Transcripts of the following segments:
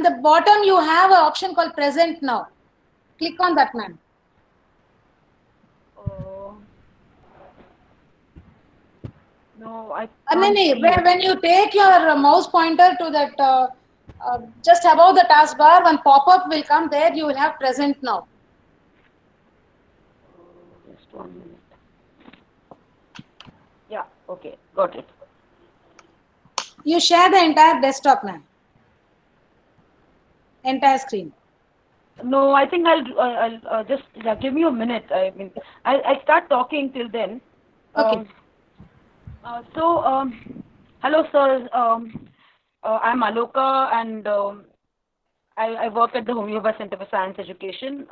the bottom you have an option called present now. Click on that, ma'am. No, I can't see it. When you take your mouse pointer to that, just above the taskbar, one pop-up will come there. You will have present now. Just 1 minute. Yeah, okay, got it. You share the entire desktop, ma'am. Entire screen. No, I think I'll just give me a minute. I mean, I'll start talking till then. Okay. Hello, sir. I'm Aloka, and I work at the Homeopa Center for Science Education.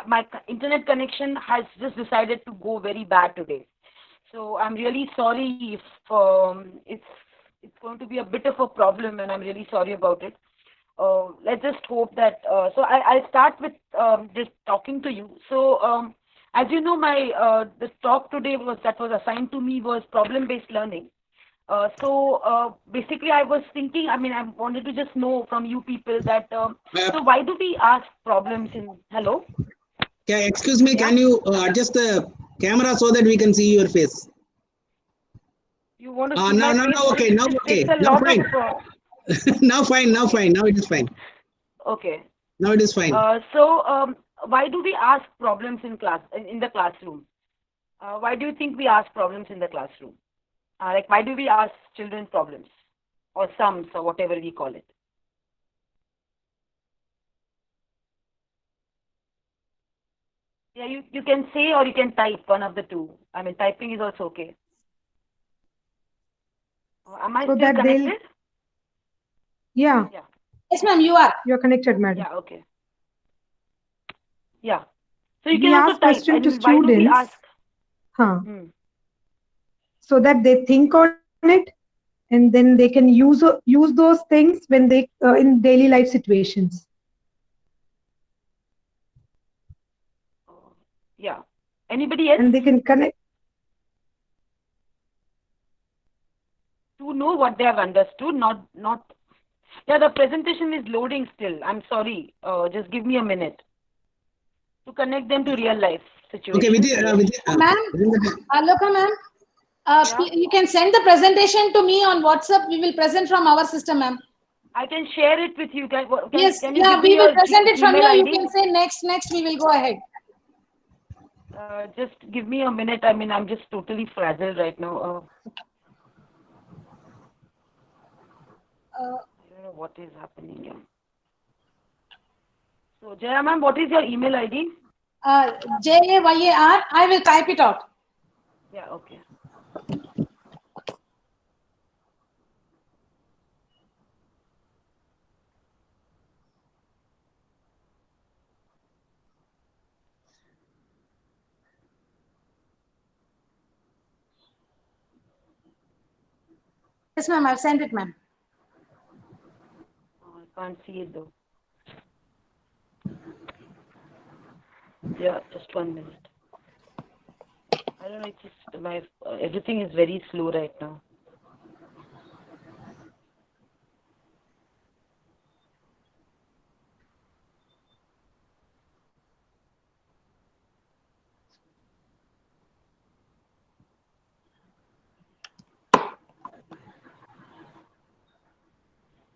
My internet connection has just decided to go very bad today. So I'm really sorry if it's going to be a bit of a problem, and I'm really sorry about it. Let's just hope that. I'll start with just talking to you. As you know, my the talk today was assigned to me was problem-based learning. Basically, I was thinking. I mean, I wanted to just know from you people that. So why do we ask problems in? Hello. Yeah, excuse me. Can you adjust the camera so that we can see your face? You want to see no, my no, face? no. Okay, now okay. Now fine. Now fine. Now fine. Now it is fine. Okay. Now it is fine. Why do we ask problems in class in the classroom? Why do you think we ask problems in the classroom? Like, why do we ask children problems or sums or whatever we call it? Yeah, you can say or you can type, one of the two. I mean, typing is also okay. Am I still connected? Yeah. Yes, ma'am, you are. You're connected, madam. Yeah, okay. Yeah. So you We can also ask type. question to Why do we students. ask? So that they think on it, and then they can use those things when they in daily life situations. Yeah. Anybody else? And they can connect. To know what they have understood, not. Yeah, the presentation is loading still. I'm sorry. Just give me a minute to connect them to real life situation. Okay, Vidya, ma'am, Aloka, ma'am. You can send the presentation to me on WhatsApp. We will present from our system, ma'am. I can share it with you. Can you we will present it from here. You can say next. We will go ahead. Just give me a minute. I mean, I'm just totally frazzled right now. I don't know what is happening here. So, Jaya ma'am, what is your email ID? JAYAR. I will type it out. Yeah, okay. Yes, ma'am. I've sent it, ma'am. Oh, I can't see it though. Yeah, just 1 minute. I don't know. It's just my everything is very slow right now.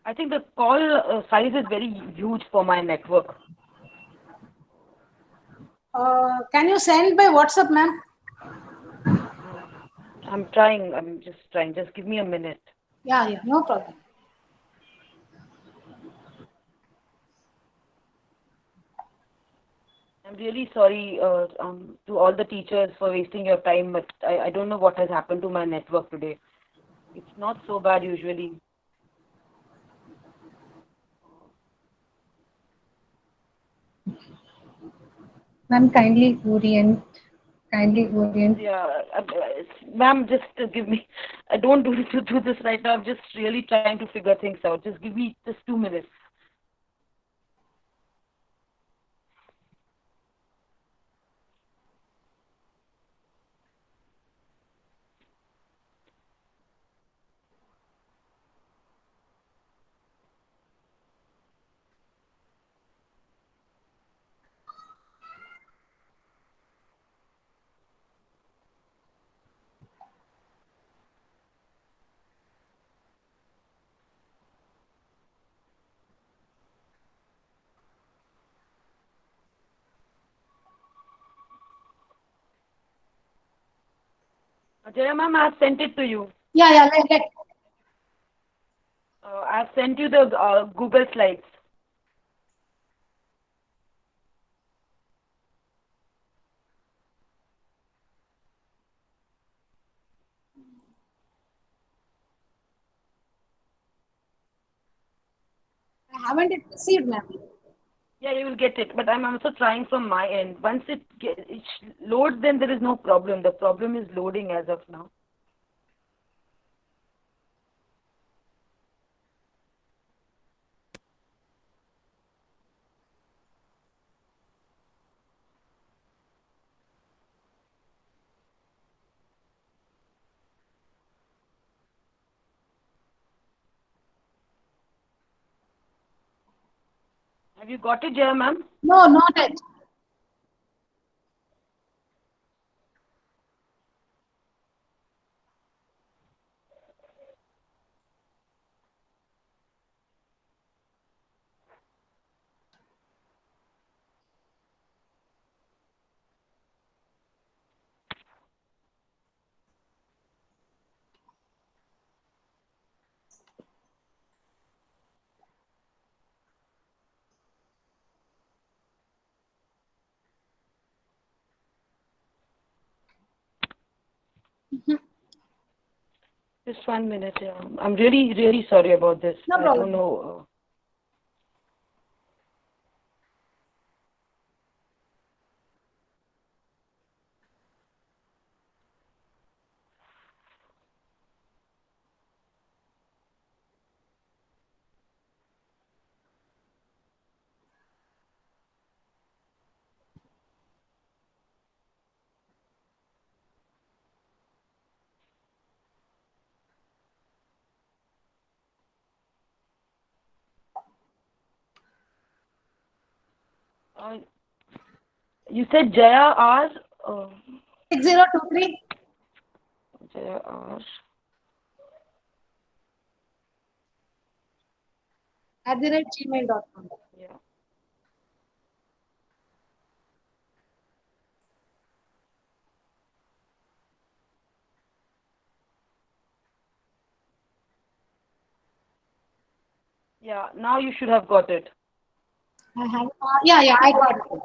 I think the call size is very huge for my network. Can you send by WhatsApp, ma'am? I'm trying. I'm just trying. Just give me a minute. Yeah, no problem. I'm really sorry to all the teachers for wasting your time, but I don't know what has happened to my network today. It's not so bad usually. Ma'am, kindly orient. Yeah, ma'am, just give me. I don't do this right now. I'm just really trying to figure things out. Just give me just 2 minutes. Jaya ma'am, I have sent it to you. Yeah, I have sent you the Google Slides. I haven't it received, ma'am. Yeah, you will get it, but I'm also trying from my end. Once it loads, then there is no problem. The problem is loading as of now. Have you got it, Jaya ma'am? No, not yet. Just 1 minute. Yeah. I'm really, really sorry about this. No I problem. don't know. Uh, you said Jaya R. 6023 Jaya R. @gmail.com. Yeah. Yeah. Now you should have got it. I have, yeah, I got it.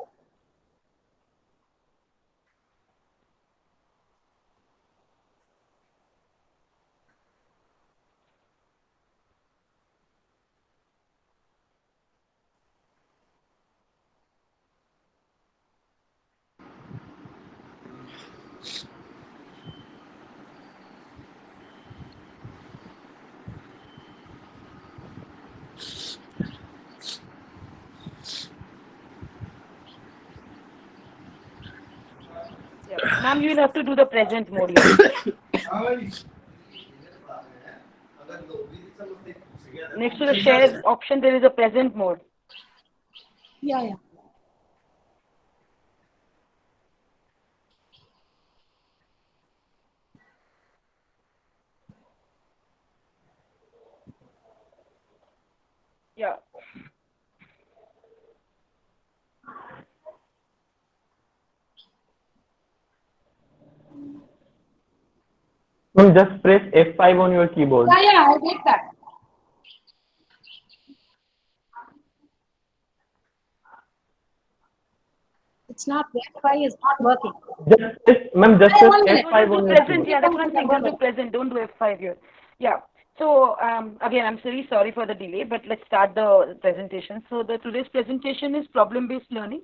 Yeah. Ma'am, you will have to do the present mode here. Next to the share option, there is a present mode. Yeah. Yeah. Ma'am, just press F5 on your keyboard. Yeah, I did that. It's not, Wi-Fi is not working. Just press, ma'am, just Hey, press one minute. F5 on Do your present. keyboard. Yeah, that's one thing. Just do present. Don't do F5 here. Yeah. So again, I'm really sorry for the delay, but let's start the presentation. So today's presentation is problem-based learning.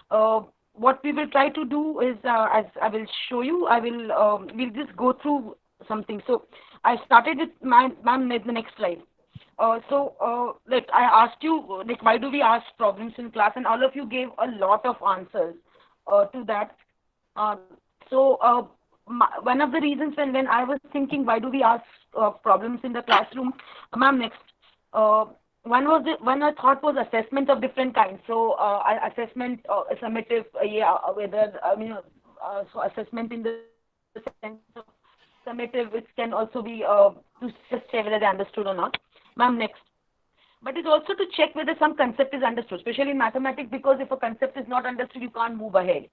What we will try to do is, as I will show you, we'll just go through something. So I started with ma'am, the next slide. Like I asked you, like why do we ask problems in class, and all of you gave a lot of answers to that. Uh, One of the reasons when I was thinking why do we ask problems in the classroom, ma'am, next. Uh, one I thought was assessment of different kinds. Assessment, summative, whether so assessment in the sense of summative, which can also be to just check whether they understood or not. Ma'am, next. But it's also to check whether some concept is understood, especially in mathematics, because if a concept is not understood, you can't move ahead.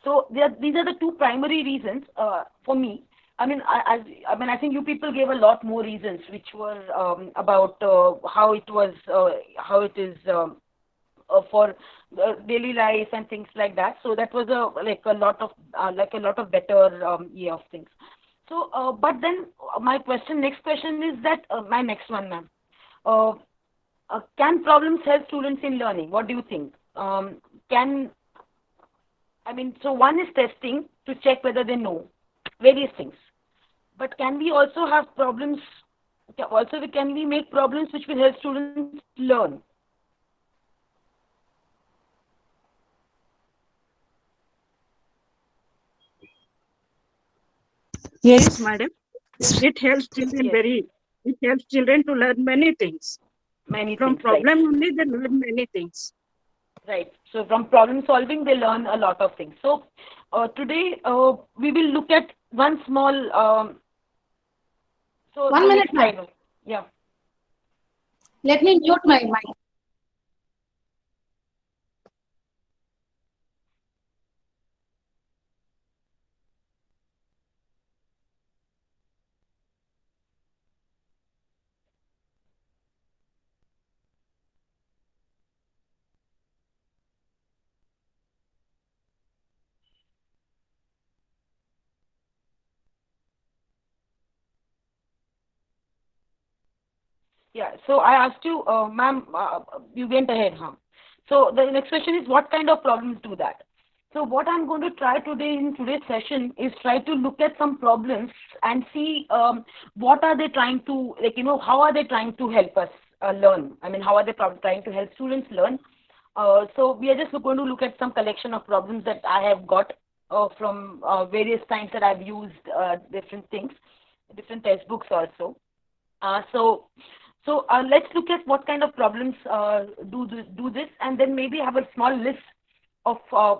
So these are the two primary reasons for me I mean, I think you people gave a lot more reasons, which were about how it is for daily life and things like that. So that was a lot of better of things. So, but then my next question is that my next one, ma'am. Can problems help students in learning? What do you think? So one is testing to check whether they know various things. But can we also have problems? Also, can we make problems which will help students learn? Yes, madam. It helps children Yes. it helps children to learn many things. Many From things, problem right? only they learn many things. Right. So from problem solving, they learn a lot of things. So today we will look at one small. So 1 the minute, next slide. Yeah. Let me mute my mic. Yeah. So I asked you, ma'am, you went ahead, huh? So the next question is, what kind of problems do that? So what I'm going to try today in today's session is try to look at some problems and see what are they trying to, how are they trying to help us learn? I mean, how are they trying to help students learn? So we are just going to look at some collection of problems that I have got from various times that I've used different things, different textbooks also. So let's look at what kind of problems do this, and then maybe have a small list of uh,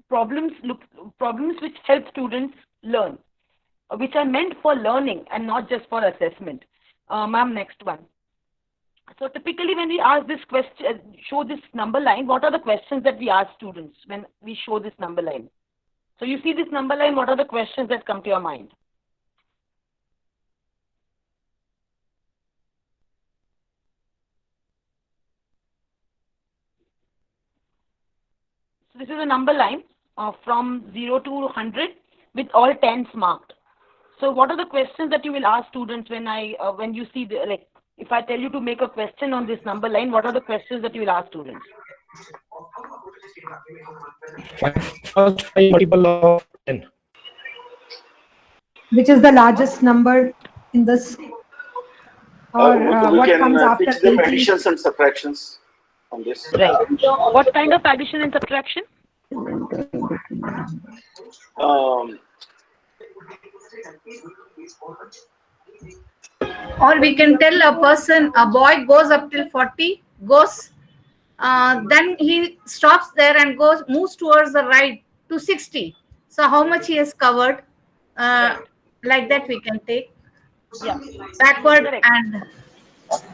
problems which help students learn, which are meant for learning and not just for assessment. Ma'am, next one. So typically when we ask this question, show this number line, what are the questions that we ask students when we show this number line? So you see this number line, what are the questions that come to your mind? So this is a number line from 0 to 100 with all 10s marked. So what are the questions that you will ask students when you see if I tell you to make a question on this number line, what are the questions that you will ask students? First 5 multiple of 10. Which is the largest number in this? Or we what can comes after teach them 80? additions and subtractions on this. Right. What kind of addition and subtraction? Or we can tell a boy goes up till 40, then he stops there and moves towards the right to 60. So how much he has covered? Like that we can take. Yeah. Backward Correct. and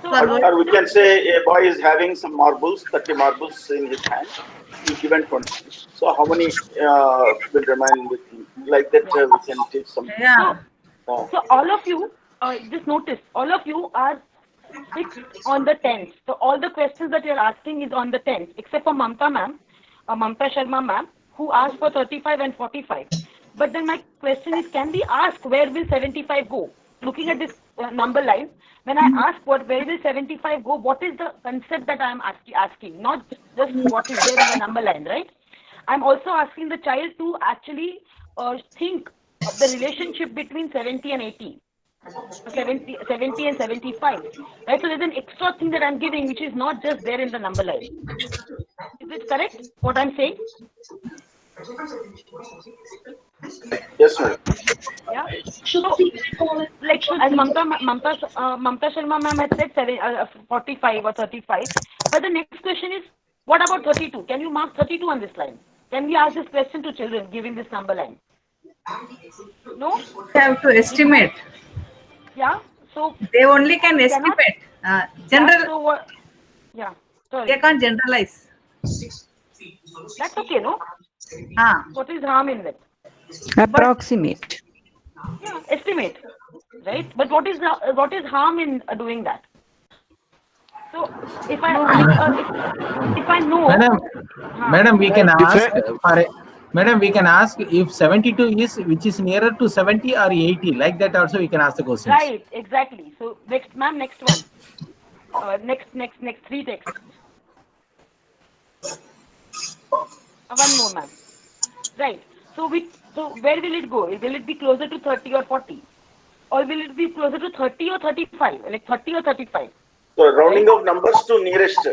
forward. Or we can say a boy is having some marbles, 30 marbles in his hand. He's given 20. So how many will remain with him? Like that we can teach some. Yeah. So all of you, just notice, all of you are fixed on the 10th. So all the questions that you're asking is on the 10th, except for Mamta ma'am, Mamta Sharma ma'am, who asked for 35 and 45. But then my question is, can we ask where will 75 go? Looking at this number line, when I ask where will 75 go, what is the concept that I'm asking? Not just what is there in the number line, right? I'm also asking the child to actually think of the relationship between 70 and 80. 70 and 75, right? So there's an extra thing that I'm giving which is not just there in the number line. Is it correct what I'm saying? Yes, ma'am. Yeah. So, like as Mamta Sharma ma'am had said 45 or 35, but the next question is, what about 32? Can you mark 32 on this line? Can we ask this question to children given this number line? No? They have to estimate. Yeah. So they only can estimate. General. Yeah, so what? Yeah. Sorry. They can't generalize. That's okay, no? What is harm in that? Approximate. Yeah, estimate, right? But what is harm in doing that? So if I if I know, Madam, we can ask Madam, we can ask if 72 is which is nearer to 70 or 80. Like that also we can ask the questions. right, exactly. So next, ma'am, next one. Next three texts. One more, ma'am. Right. So where will it go? Will it be closer to 30 or 40? Or will it be closer to 30 or 35? Like 30 or 35? So rounding of numbers to nearest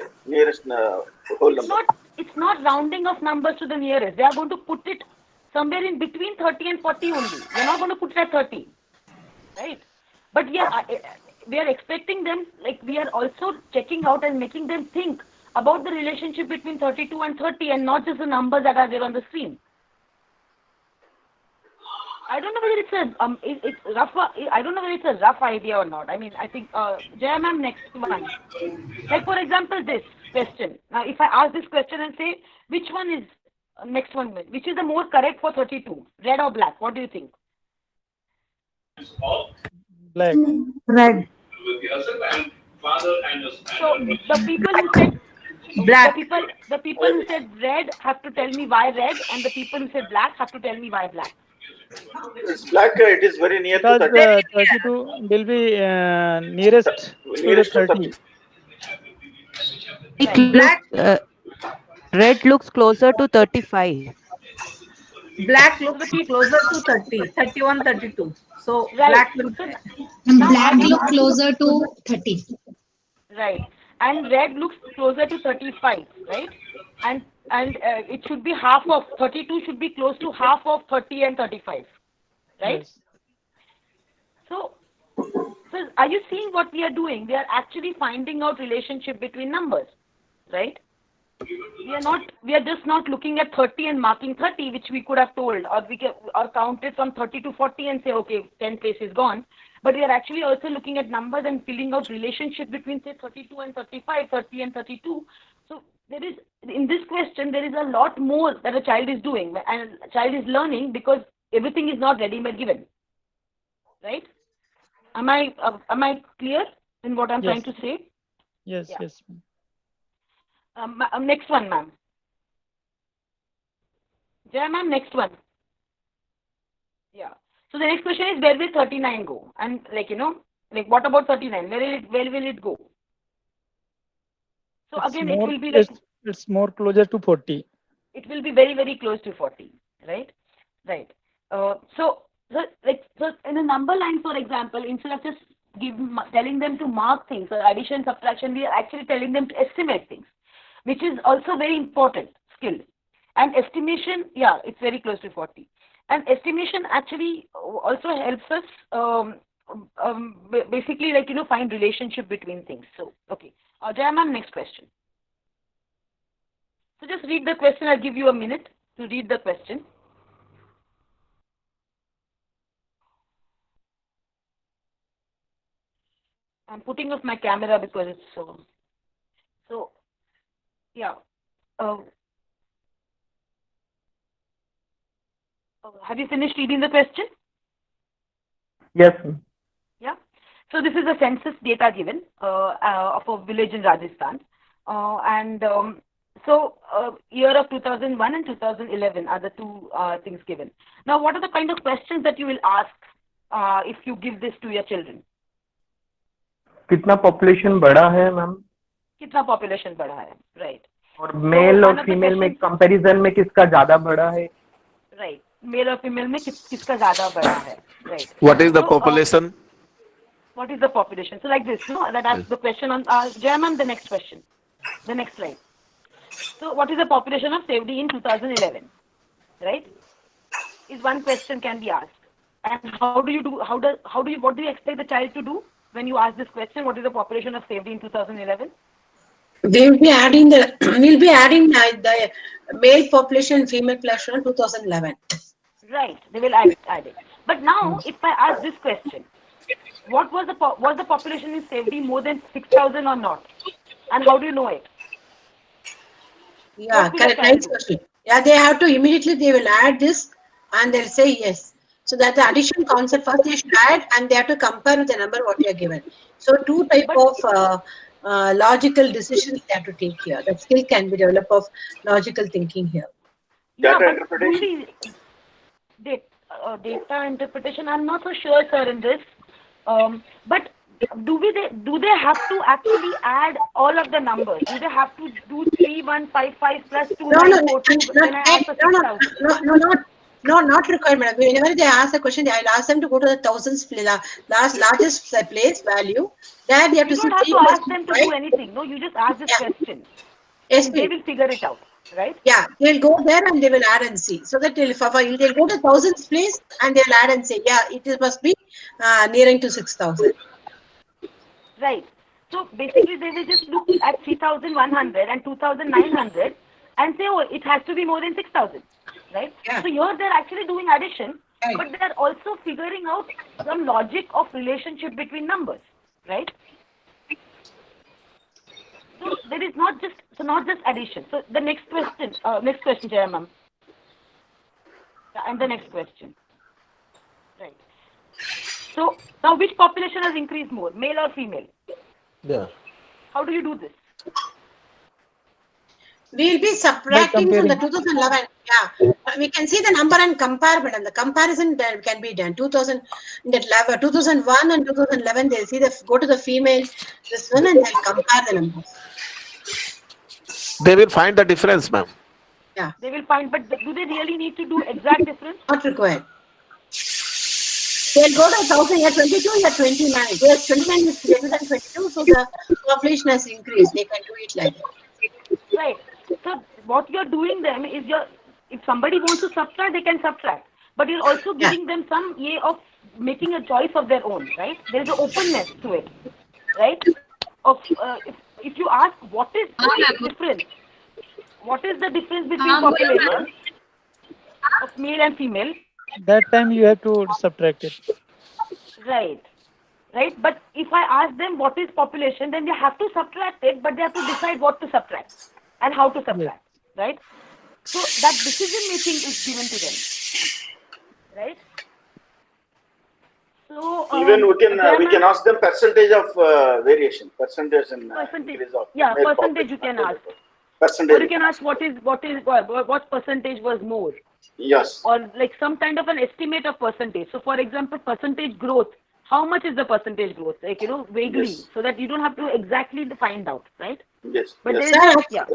whole number. It's not rounding of numbers to the nearest. They are going to put it somewhere in between 30 and 40 only. They're not going to put it at 30. Right? But we are expecting them, like we are also checking out and making them think about the relationship between 32 and 30 and not just the numbers that are there on the screen. I don't know whether it's rough. I don't know whether it's a rough idea or not. I mean, I think Jaya ma'am, next one. Like for example, this question. Now, if I ask this question and say which one is next one, which is the more correct for 32, red or black? What do you think? Black. Red. So the people who said black, the people who said red have to tell me why red, and the people who said black have to tell me why black. It's black. It is very near Because to 30. 32 will be nearest to the 30. Red looks closer to 35. Black looks closer to 30, 31, 32. So black looks. And black looks closer to 30. Right. And red looks closer to 35, right? And it should be half of 32 should be close to half of 30 and 35, right? Yes. So are you seeing what we are doing? We are actually finding out relationship between numbers, right? We are just not looking at 30 and marking 30, which we could have told, or counted from 30 to 40 and say, okay, 10 place is gone. But we are actually also looking at numbers and filling out relationship between, say, 32 and 35, 30 and 32. So there is, in this question, there is a lot more that a child is doing, and a child is learning because everything is not ready-made given, right? Am I clear in what I'm trying to say? Yes, Yeah. yes. Next one, ma'am. Jaya ma'am, next one. Yeah. So the next question is, where will 39 go? And what about 39? Where will it go? So It's again, more, it will be like it's more closer to 40. It will be very, very close to 40, right? Right. So in a number line, for example, instead of just telling them to mark things or addition, subtraction, we are actually telling them to estimate things, which is also very important skill. And estimation, yeah, it's very close to 40. And estimation actually also helps us basically find relationship between things. So, okay. Jaya ma'am, next question. So just read the question. I'll give you a minute to read the question. I'm putting off my camera because it's so yeah. Have you finished reading the question? Yes. Yeah. So this is a census data given of a village in Rajasthan, year of 2001 and 2011 are the two things given. Now, what are the kind of questions that you will ask if you give this to your children? कितना population बढ़ा है ma'am? कितना population बढ़ा है, right? और mail और female में comparison में किसका ज्यादा बढ़ा है? राइट, मेल और फीमेल में किसका ज्यादा बढ़ा है, right? What is the population? What is the population? So like this, no? That asks the question on Jaya ma'am, the next question, the next slide. So what is the population of Sevdi in 2011, right? Is one question can be asked. And what do you expect the child to do when you ask this question? What is the population of Sevdi in 2011? They will be adding the male population, female population 2011. Right, they will add it. But now, if I ask this question, was the population in Sevdi more than 6,000 or not? And how do you know it? Yeah, correct. Nice question. Yeah, they have to immediately, they will add this and they'll say yes. So that the addition concept first they should add and they have to compare with the number what you are given. So two type of logical decisions they have to take here. That skill can be developed of logical thinking here. Yeah, Data but interpretation. Data interpretation, I'm not so sure, sir, in this. But do they have to actually add all of the numbers? Do they have to do 3155 plus 2942 when I ask for 6,000? No, not required, madam. Whenever they ask a question, I'll ask them to go to the thousands largest place value. There they have to You don't have to ask them to do anything. No, you just ask this question. Yes, they will figure it out, right? Yeah, they'll go there and they will add and see. So that they'll go to thousands place and they'll add and say, yeah, it must be nearing to 6,000. Right. So basically, they will just look at 3,100 and 2,900 and say, oh, it has to be more than 6,000, right? Yeah. So here they're actually doing addition, but they're also figuring out some logic of relationship between numbers, right? So there is not just addition. So the next question, Jaya ma'am. And the next question. Right. So now which population has increased more, male or female? Yeah. How do you do this? We'll be subtracting from the 2011. Yeah, we can see the number and compare, but the comparison can be done. 2000 that level 2001 and 2011. They'll see go to the female this one and they'll compare the numbers. They will find the difference, ma'am. Yeah. They will find, but do they really need to do exact difference? Not required. They'll go to 1,000, year 22, year 29. Year 29 is greater than 22, so the population has increased. They can do it like that. Right. So what you're doing them is if somebody wants to subtract, they can subtract. But you're also giving them some way of making a choice of their own, right? There's an openness to it, right? If you ask what is the difference? What is the difference between population of male and female? That time you have to subtract it. Right. Right. But if I ask them what is population, then they have to subtract it, but they have to decide what to subtract and how to subtract. Right. So that decision making is given to them. Right. So even we can ask them percentage of variation, percentage and increase of percentage you can ask. Percentage. Or you can ask what percentage was more. Yes. Or like some kind of an estimate of percentage. So for example, percentage growth. How much is the percentage growth? Like, vaguely, so that you don't have to exactly find out, right? Yes. But yes.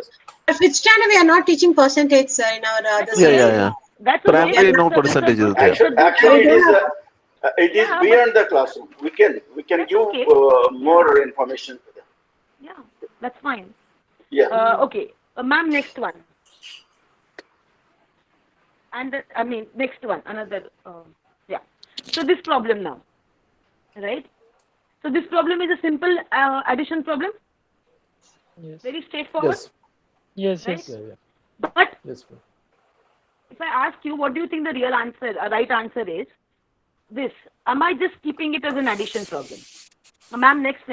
Which standard we are not teaching percentage, sir, in our Yeah. That's primary no percentage is there. Actually, it is beyond the classroom. We can give more information to them. Yeah, that's fine. Yeah. Okay, ma'am, next one. And next one, another. So this problem now, right? So this problem is a simple addition problem. Yes. Very straightforward. Yes. Right? Yes. But yes, if I ask you, what do you think the real answer, right answer is? This. Am I just keeping it as an addition problem? Ma'am, next.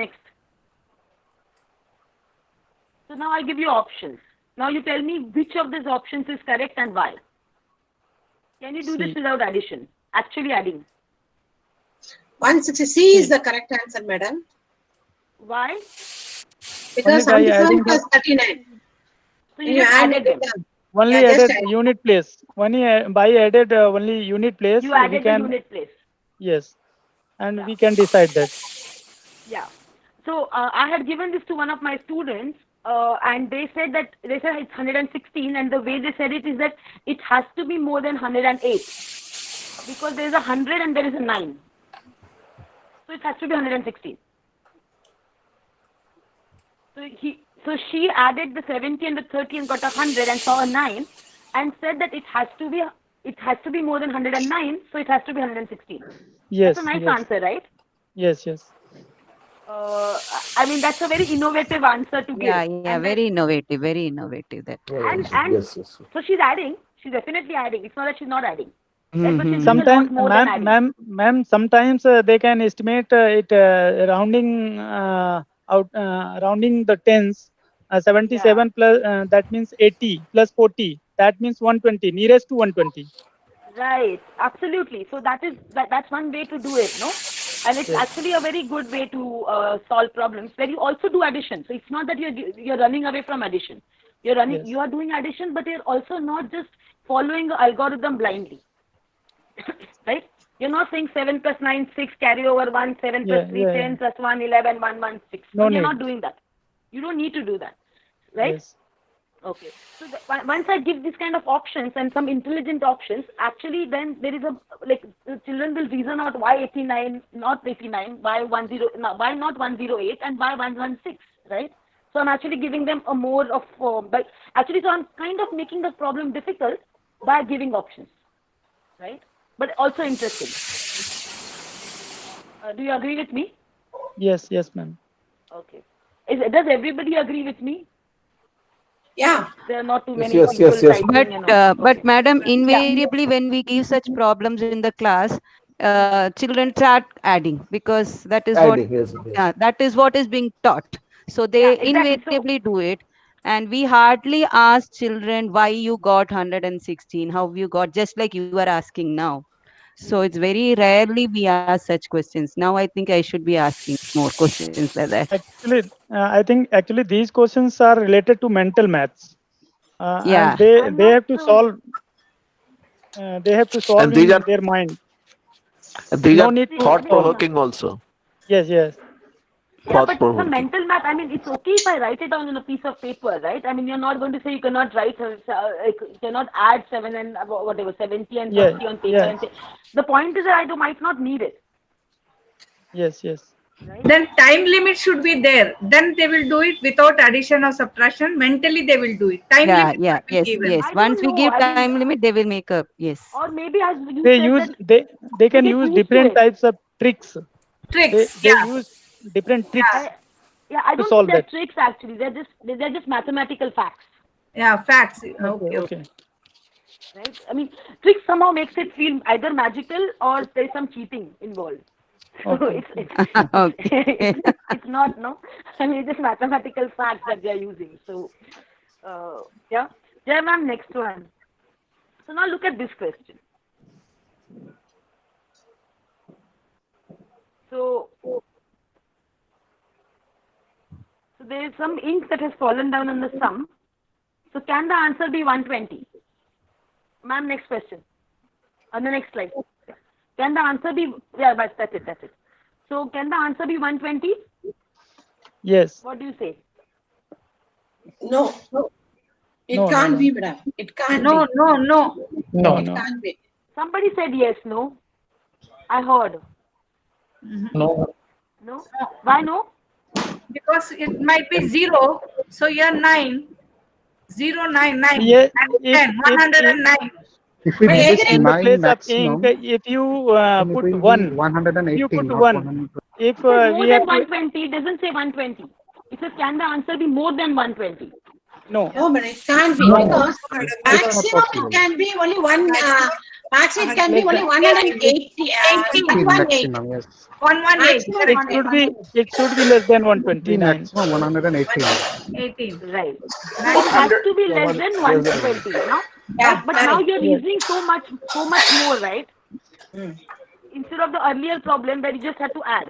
So now I'll give you options. Now you tell me which of these options is correct and why. Can you do this without addition? Actually adding. 160 C is the correct answer, madam. Why? Because 77 plus 39. So you added them. Only added unit place. By added only unit place. You added the unit place. Yes, and we can decide that. Yeah. So I had given this to one of my students, and they said it's 116, and the way they said it is that it has to be more than 108 because there is 100 and there is a 9. So it has to be 116. So she added the 70 and the 30 and got 100 and saw a 9 and said that it has to be more than 109, so it has to be 116. Yes. That's a nice answer, right? Yes. That's a very innovative answer to give. Yeah, very innovative. That. Yes. So she's adding. She's definitely adding. It's not that she's not adding. Sometimes, ma'am, sometimes they can estimate it rounding rounding the tens. 77 plus that means 80 plus 40. That means 120, nearest to 120. Right, absolutely. So that's one way to do it, no? And it's actually a very good way to solve problems where you also do addition. So it's not that you're running away from addition. You are doing addition, but you're also not just following the algorithm blindly, right? You're not saying 7 plus 9, 6, carry over 1, 7 plus 3, 10 plus 1, 11, 1, 1, 6. No You're need. not doing that. You don't need to do that, right? Yes. Okay. So once I give this kind of options and some intelligent options, actually then there is the children will reason out why 89, not 89, why why not 108 and why 116, right? So I'm actually giving them a more of, so I'm kind of making the problem difficult by giving options, right? But also interesting. Do you agree with me? Yes, ma'am. Okay. Does everybody agree with me? Yeah. There are not too Yes, many yes, people yes, yes. typing and all. But madam, invariably when we give such problems in the class, children start adding because that is Adding, yes, yes. that is what is being taught. So they Yeah, exactly. invariably do it, and we hardly ask children why you got 116, how you got, just like you are asking now. So it's very rarely we ask such questions. Now I think I should be asking more questions like that. Actually, I think actually these questions are related to mental maths, Yeah. and they have to solve. They have to solve And these in are their mind. these No are need to thought solve. provoking also. Yes. Yeah, Thought but the provoking. mental math, I mean, it's okay if I write it down on a piece of paper, right? I mean, you're not going to say you cannot write, you cannot add 7 and whatever, 70 and 30 on paper. Yes. And say, the point is that I might not need it. Yes. Then time limit should be there. Then they will do it without addition or subtraction. Mentally they will do it. Time limit should be given. Yes. Once we give time limit, they will make up. Yes. Or maybe as you They said use that they can get use used to different it. types of tricks. Tricks, They yeah. use different tricks. I to don't solve think they're that. tricks actually. They're just mathematical facts. Yeah, facts. Okay. Right? I mean, tricks somehow makes it feel either magical or there's some cheating involved. So Okay. it's not, no. I mean, it's just mathematical facts that they're using. So, yeah. Yeah, ma'am, next one. So now look at this question. So there is some ink that has fallen down on the sum. So can the answer be 120? Ma'am, next question. On the next slide. Can the answer be, but that's it. So can the answer be 120? Yes. What do you say? No. It No, can't no. be, madam. It can't No. be. No. It can't be. Somebody said yes, no? I heard. No. No? Why no? Because it might be 0. So you're 9. 0, 9, 9. Yeah, And 10. 109. If we Wait, just In the 9 place of maximum, ink, if you then it put will be 1, 118, you put not 1. 120. If More we than have to, 120, it doesn't say 120. It says can the answer be more than 120? no. No, but it can't be No. because It's not maximum possible. it can be only one. Maximum it can be only 180. 118. Maximum, yes. 118. It should be less than The 129. maximum 118. 18. Right. It has to be less than 120, no? Yeah, But now you're Yes. using so much more, right? Instead of the earlier problem where you just had to add,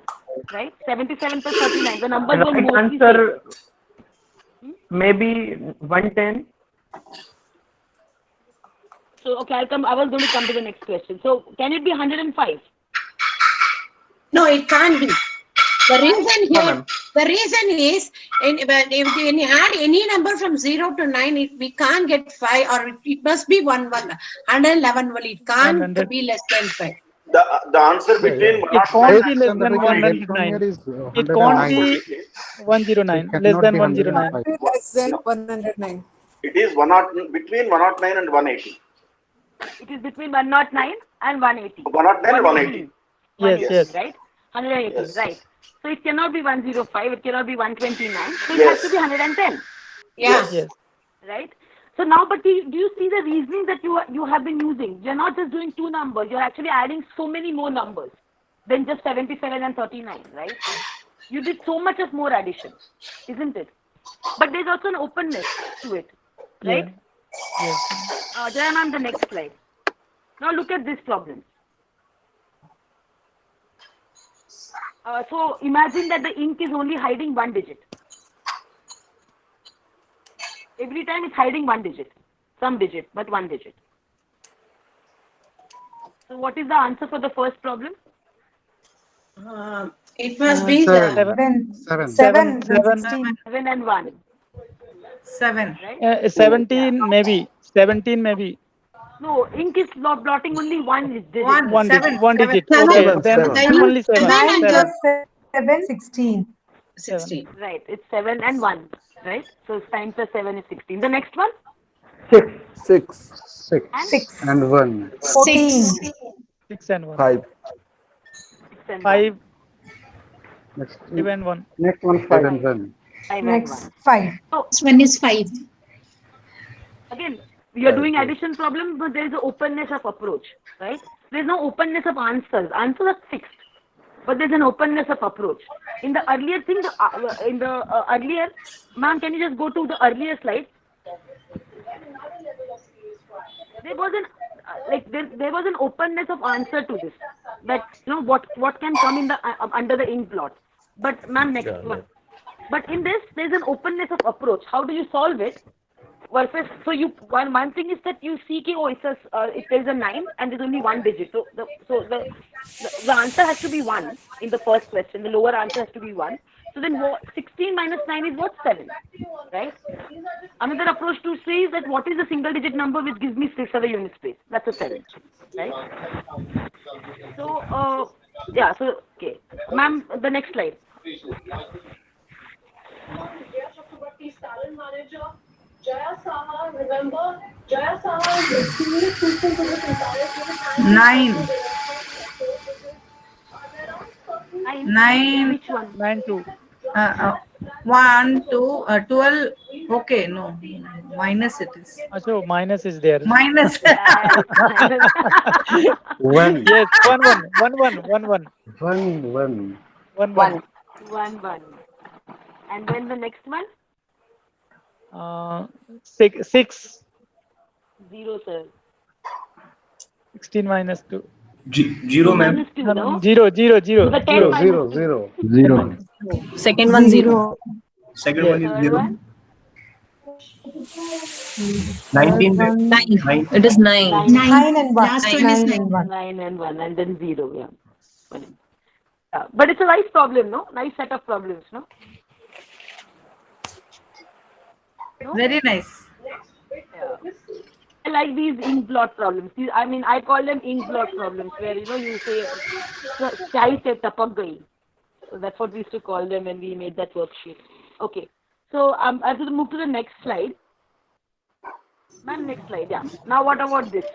right? 77 plus 39. The numbers were Right mostly answer maybe 110. So, okay, I was going to come to the next question. So, can it be 105? No, it can't be. The reason No, here, ma'am. the reason is, when you add any number from 0 to 9, we can't get 5, or it must be 111 only. It can't 100. be less than 5. The answer between It can't be less And than we can get from 109. here is It can't 109. be 109. It Less cannot than be 109. 105. Less than 109. it is between 109 and 180. It is between 109 and 180. 109 and 180. Yes. Right? 180, Yes. right. So, it cannot be 105. It cannot be 129. So, it Yes. has to be 110. Yeah. Yes. Right? So now, but do you see the reasoning that you have been using? You're not just doing 2 numbers. You're actually adding so many more numbers than just 77 and 39, right? You did so much of more addition, isn't it? But there's also an openness to it, right? Yes. Jaya ma'am, the next slide. Now look at this problem. So imagine that the ink is only hiding one digit. Every time it's hiding one digit, some digit, but one digit. So what is the answer for the first problem? It must be Seven. Seven. 7 and 1. 7. Right? 17 maybe. 17 maybe. No, ink is blotting only one digit. One digit. One digit. Seven. Okay. Then only 7. 9 Seven. plus 7, 16. 16. Right, it's 7 and 1. Right? So 9 plus 7 is 16. The next one? 6. And 6. And 1. 14. 6 and 1. 5. 6 and 5. Next 5 and 1. next one 5 and 1. 5 and Next 1. 5. So This one is 5. again, we are doing addition problem, but there is an openness of approach, right? There is no openness of answers. Answers are fixed, but there is an openness of approach. In the earlier thing, earlier, ma'am, can you just go to the earlier slide? There was an there was an openness of answer to this. That what can come in the under the ink blot. But ma'am, next one. But in this, there is an openness of approach. How do you solve it? Versus, so one thing is that you see if there is a 9 and there's only one digit. So the answer has to be 1 in the first question. The lower answer has to be 1. So then 16 minus 9 is what? 7, right? Another approach to say is that what is the single digit number which gives me 6 other unit space? That's a 7, right? So yeah. So okay, ma'am, the next slide. 9. 9. Which one? 9 2. 1, 2, 12. Okay, no. Minus it is. So minus is there. Minus. 1. Yes. 1 1. 1 1. 1 1. 1 1. 1. And then the next one? 6. 0, sir. 16 minus 2. 0, ma'am. Minus 2, no? 0 0 0. The 10 minus 0 2. 0. Second one 0. Second one is Third 0. one? 19. 9. It is 9. 9 and 1. Last one is 9 and 1. 9 and 1, and then 0, yeah. But it's a nice problem, no? Nice set of problems, no? Very nice. Yeah. I like these ink blot problems. I call them ink blot problems, where you say chai se tapak gayi. So that's what we used to call them when we made that worksheet. Okay. So I have to move to the next slide. Ma'am, next slide. Yeah. Now what about this?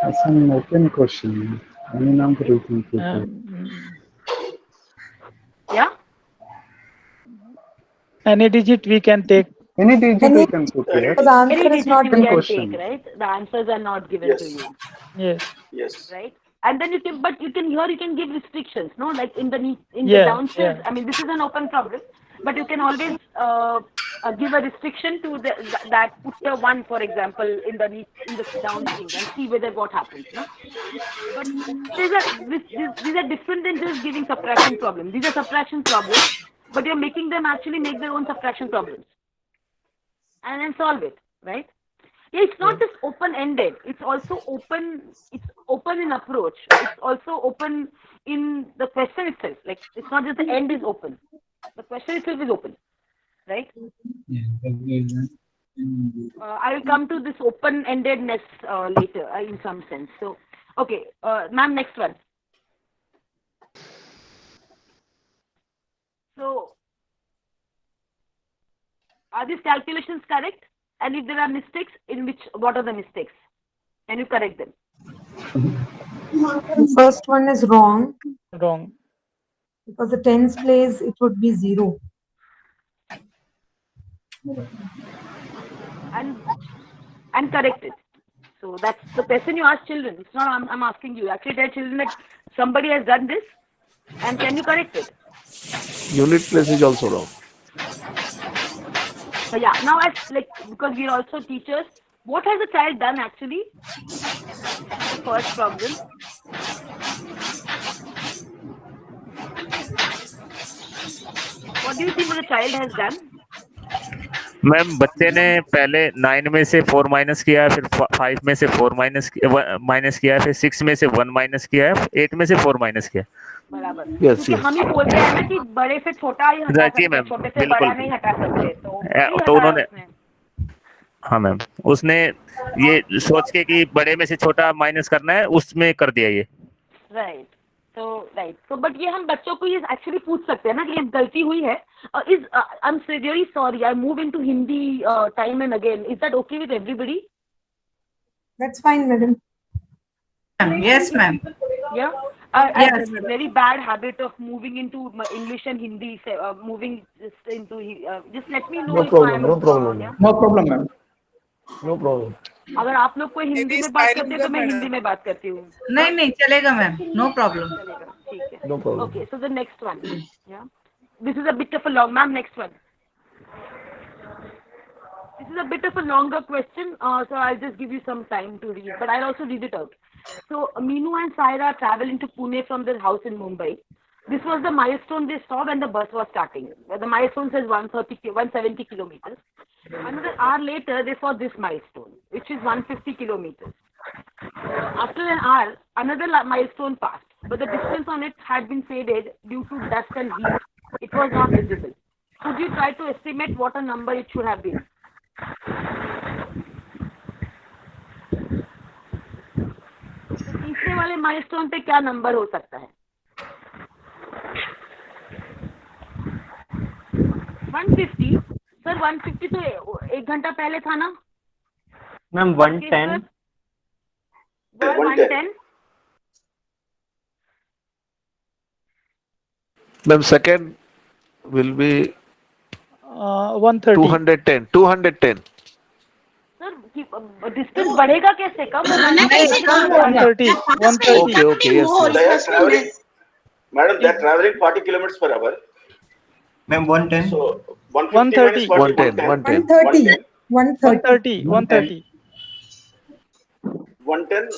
That's an open question. Any number you can put it. Yeah. Any digit we can take. Any digit you can put here. The answer is not given. question. Right? The answers are not given to you. Yes. Yes. Right? And then you can give restrictions, no? Like in the Yeah, downstairs. yeah. I mean, this is an open problem, but you can always give a restriction to that put a 1, for example, in the down thing and see whether what happens, no? But these are different than just giving subtraction problems. These are subtraction problems, but you're making them actually make their own subtraction problems and then solve it, right? Yeah, it's not just open-ended. It's also open. It's open in approach. It's also open in the question itself. Like, it's not just the end is open. The question itself is open, right? I will come to this open-endedness later, in some sense. So, okay, ma'am, next one. So, are these calculations correct? And if there are mistakes, what are the mistakes? Can you correct them? The first one is wrong. Wrong. Because the tens place, it would be 0. And correct it. So that's the question you ask children. It's not I'm asking you. Actually, tell children that somebody has done this, and can you correct it? Unit place is also wrong. So yeah, now as like because we are also teachers, what has the child done actually? The first problem. What do you think the child has done? Ma'am बच्चे ने पहले 9 में से 4 minus किया है, फिर 5 में से 4 माइनस किया है, फिर 6 में से 1 माइनस किया है, 8 में से 4 माइनस किया। बराबर। Yes, क्योंकि हम ही बोलते हैं ना कि बड़े से छोटा ही हटा सकते हैं, छोटे से बड़ा नहीं हटा सकते, तो उन्होंने हाँ मैम उसने ये सोच के कि बड़े में से छोटा माइनस करना है उसमें कर दिया ये। राइट तो बट ये हम बच्चों को ये एक्चुअली पूछ सकते हैं ना कि ये गलती हुई है। Is I am really sorry I move into Hindi time and again. Is that okay with everybody? That's fine, madam. Yes, ma'am. Yeah. Yes. Very bad habit of moving into English and Hindi. Moving just into just let me know. No problem. No problem. Yeah? No problem, ma'am. No problem. अगर आप लोग कोई हिंदी में बात करते हैं तो मैं हिंदी में बात करती हूँ। नहीं चलेगा मैम, नो प्रॉब्लम। चलेगा, ठीक है। No problem. Okay, so the next one. Yeah. This is a bit of a long, ma'am. Next one. This is a bit of a longer question, so I'll just give you some time to read, but I'll also read it out. So Meenu and Saira traveled into Pune from their house in Mumbai. This was the milestone they saw when the bus was starting. The milestone says 170 kilometers. Another hour later, they saw this milestone, which is 150 kilometers. After an hour, another milestone passed, but the distance on it had been faded due to dust and heat. It was not visible. Could you try to estimate what a number it should have been? तो तीसरे वाले milestone पे क्या number हो सकता है? 150 sir 150 तो 1 घंटा पहले था ना ma'am? 110 110 Then second will be 130. 210. Sir distance बढ़ेगा कैसे? कम 130. Okay, yes. Madam, they are traveling 40 kilometers per hour. Ma'am, 110. So 130. 130. 130. 110.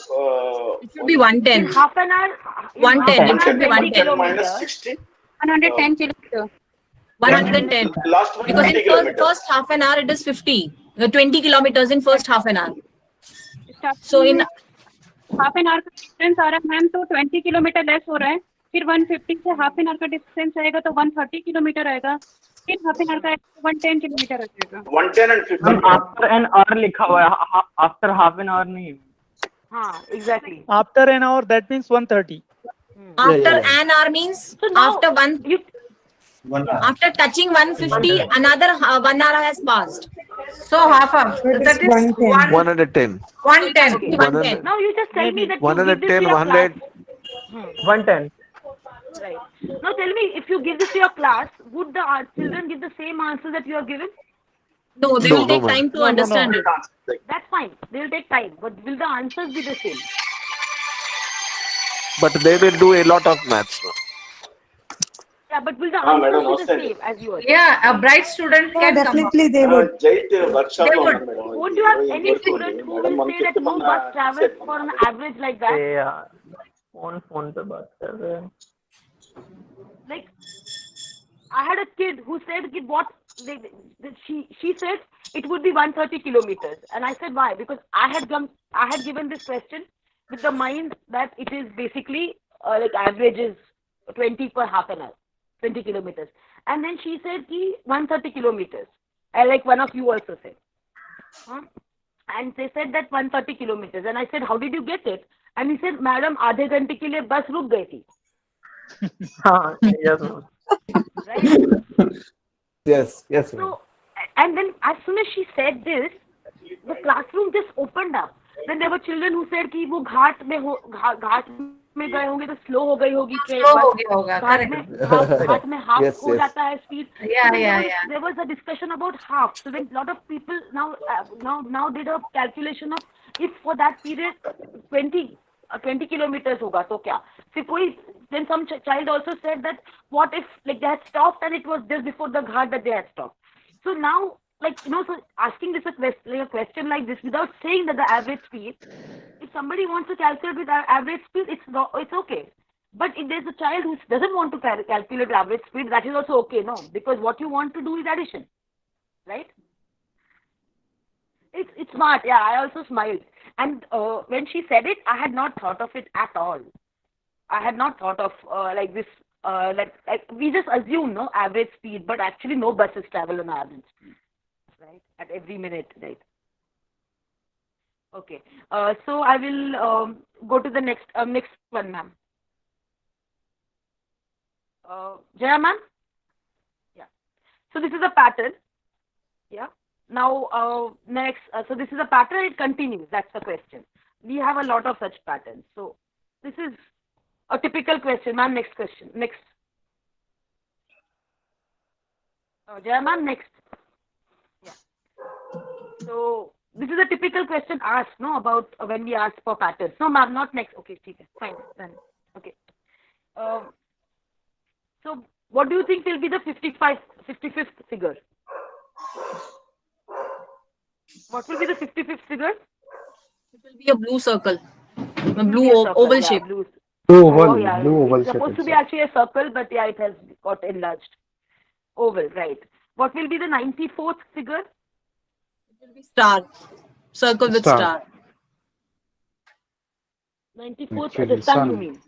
It should be 110. Half an hour. 110. It should be 110. Minus 60. 110 kilometers. 110. Last one, Because 20 in kilometers. first half an hour it is 50. 20 kilometers in first half an hour. So in half an hour का distance आ रहा है ma'am, तो 20 kilometre less हो रहा है। फिर 150 से half an hour का डिस्टेंस आएगा तो 130 किलोमीटर आएगा। फिर हाफ एन आवर का 110 किलोमीटर आ जाएगा। 110 and 50. Ma'am after an hour लिखा हुआ है, आफ्टर हाफ एन आवर नहीं। हाँ exactly. After an hour, that means 130. after an hour means after after touching 150, another 1 hour has passed. So half of that is 110. 110. 110. Now you just tell me that you give this to 110, your 100. class. 110. Right. Now tell me, if you give this to your class, would the children give the same answer that you are given? No, they will take time to understand it. That's fine. They will take time, but will the answers be the same? But they will do a lot of maths. Yeah, but will the madam, answers be the understand. same as yours? Yeah, a bright student can Definitely they would. Jait workshop They lo would. unnadu madam. Won't you have any student who will say that no bus travels for an average like that? यार phone पे बात कर रहे हैं। Like, I had a kid who said that what she said it would be 130 kilometers, and I said why? Because I had given this question with the mind that it is basically like average is 20 per half an hour, 20 kilometers, and then she said ki 130 kilometers, like one of you also said, and they said that 130 kilometers, and I said how did you get it? And he said madam आधे घंटे के लिए बस रुक गई थी. हाँ, yes. Right? Yes. So, and then as soon as she said this, the classroom just opened up. Then there were children who said कि वो घाट में गए होंगे तो स्लो हो गई होगी ट्रेन, Slow हो गया होगा, घाट में हाफ Yes, हो yes. जाता है speed. Yeah. There was a discussion about half. So then lot of people now did a calculation of if for that period 20 kilometers hoga to kya. Then some child also said that what if like they had stopped and it was just before the ghat that they had stopped. So now so asking this a question like this without saying that the average speed, if somebody wants to calculate with average speed, it's okay. But if there's a child who doesn't want to calculate average speed, that is also okay, no? Because what you want to do is addition, right? It's smart, yeah. I also smiled. And when she said it, I had not thought of it at all. I had not thought of like this, like we just assume, no, average speed, but actually no buses travel on average speed, right? At every minute, right? Okay. So I will go to the next one, ma'am. Jaya ma'am? Yeah. So this is a pattern. Yeah. Now next, so this is a pattern, it continues. That's the question. We have a lot of such patterns. So this is a typical question. Ma'am, next question. Next. Jaya ma'am, next. Yeah. So this is a typical question asked, no, about when we ask for patterns. No, ma'am, not next. Okay, fine. Then. Okay. So what do you think will be the 55th figure? What will be the 55th figure? It will be a blue circle, a blue oval shape. Blue oval, Oh, yeah. blue oval It's shape. supposed to be actually a circle, but yeah, it has got enlarged. Oval, right. What will be the 94th figure? It will be star, circle with star. 94th, Actually, the sun, sun. you mean?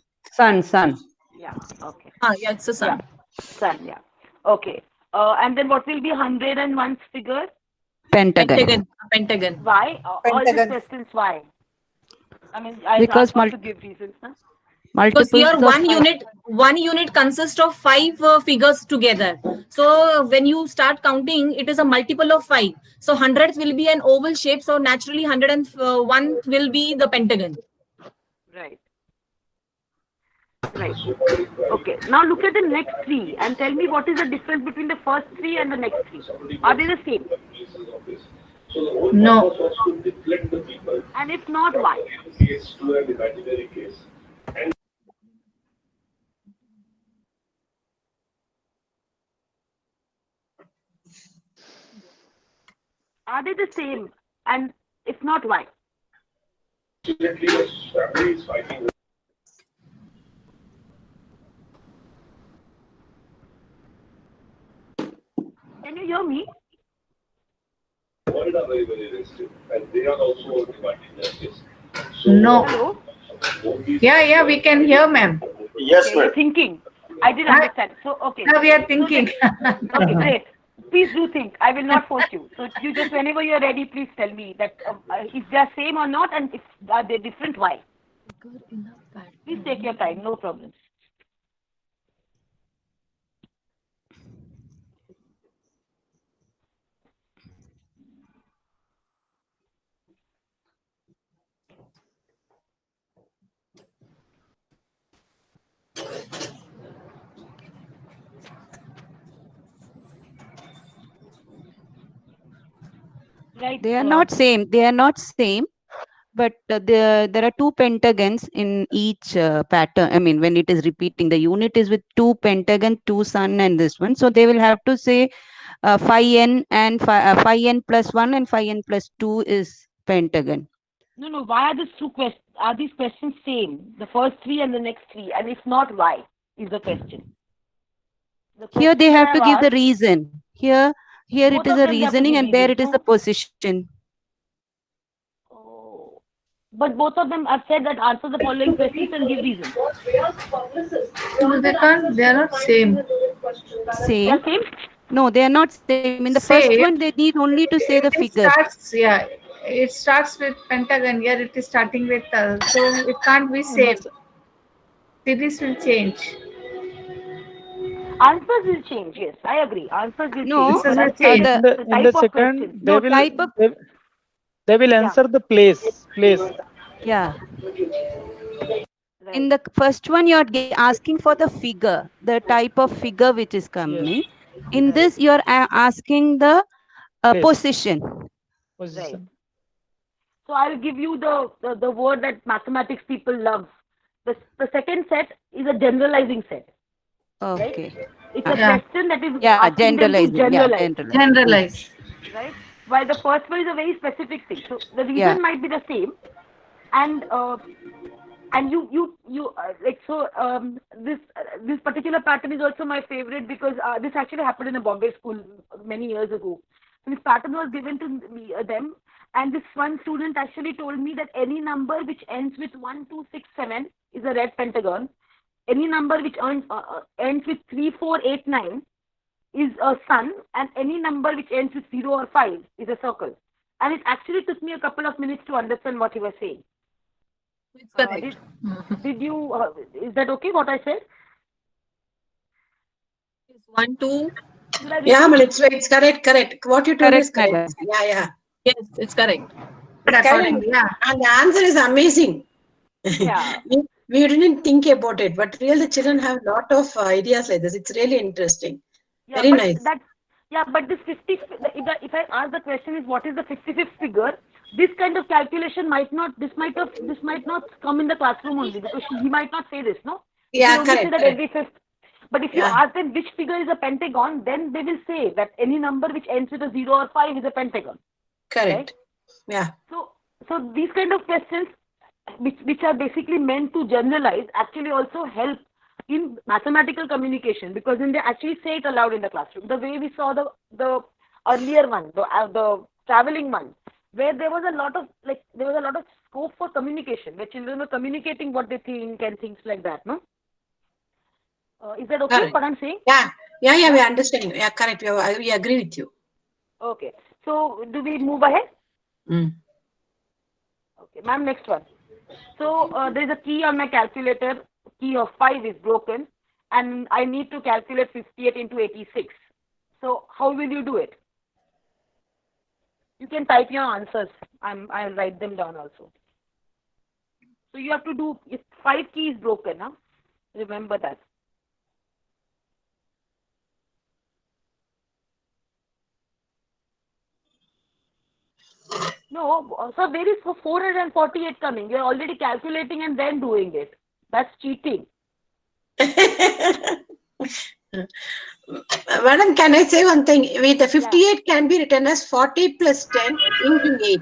Sun. Yeah, okay. Yeah, it's a sun. Yeah. Sun, yeah. Okay. And then what will be 101st figure? Pentagon. Pentagon. Why? All these questions, why? I mean, I Because asked you to give reasons, huh? Because here multiples of one unit consists of 5 figures together. So when you start counting, it is a multiple of 5. So 100th will be an oval shape. So naturally 101 will be the pentagon. Right. Right. Okay. Now look at the next three and tell me what is the difference between the first three and the next three. Are they the same? No. And if not, why? Are they the same? And if not, why? Can you hear me? No. Hello? Yeah, we can hear, ma'am. Yes, Okay, you're ma'am. thinking. I didn't understand. So, okay. Now we are thinking. Okay, great. Please do think. I will not force you. So you just, whenever you're ready, please tell me that if they are same or not, and if are they different, why? Please take your time. No problem. Right. They are not same. But there are 2 pentagons in each pattern. I mean, when it is repeating, the unit is with 2 pentagon, 2 sun, and this one. So they will have to say phi n and phi n plus 1 and phi n plus 2 is pentagon. No. Why are these two questions? Are these questions same? The first three and the next three, and if not, why is the question. Here they have to give the asked, reason. Here Both it is of a them they have to reasoning, give and there reason. it is a position. But both of them have said that answer the following questions and give reasons. No, they can't. They are not same. They are same? No, they are not same. In the Same. first one, they need only to say the figure. It starts with pentagon. Here it is starting with so it can't be same. Series will change. Answers will change. Yes, I agree. Answers will No, change. Answers But I'm will saying change. In the type of second, question. they will they will answer the place. Yeah. In the first one, you're asking for the figure, the type of figure which is coming. In this, you're asking the position. Right. So I'll give you the word that mathematics people love. The second set is a generalizing set. Okay. Right? It's a question that is Yeah, asking them to generalizing. generalize. Right? While the first one is a very specific thing. So the reason might be the same. And this particular pattern is also my favorite because this actually happened in a Bombay school many years ago. And this pattern was given to them, and this one student actually told me that any number which ends with 1, 2, 6, 7 is a red pentagon. Any number which ends with 3, 4, 8, 9 is a sun, and any number which ends with 0 or 5 is a circle. And it actually took me a couple of minutes to understand what he was saying. It's correct. Did you? Is that okay? What I said? 1, 2. Yeah, but it's correct. Correct. What you told is correct. Yeah. Yes, it's correct. Correct. Yeah. And the answer is amazing. Yeah. we didn't think about it, but really the children have a lot of ideas like this. It's really interesting. Yeah, Very but nice. But this 50. If I ask the question is what is the 55th figure? This kind of calculation might not come in the classroom only because he might not say this, no? Yeah, He will correct. say that every fifth. But if you ask them which figure is a pentagon, then they will say that any number which ends with a 0 or 5 is a pentagon. Correct. Right? Yeah. So these kind of questions, which are basically meant to generalize, actually also help in mathematical communication because then they actually say it aloud in the classroom. The way we saw the earlier one, the traveling one, where there was a lot of scope for communication, where children were communicating what they think and things like that, no? Is that okay? Correct. What I'm saying? Yeah, we understand. Yeah, correct. We agree with you. Okay. So do we move ahead? Okay, ma'am, next one. So there is a key on my calculator. Key of 5 is broken, and I need to calculate 58 into 86. So how will you do it? You can type your answers. I'll write them down also. So you have to do, if 5 key is broken, huh? Remember that. No, so there is 448 coming. You're already calculating and then doing it. That's cheating. Madam, can I say one thing? With the 58 can be written as 40 plus 10 into 8.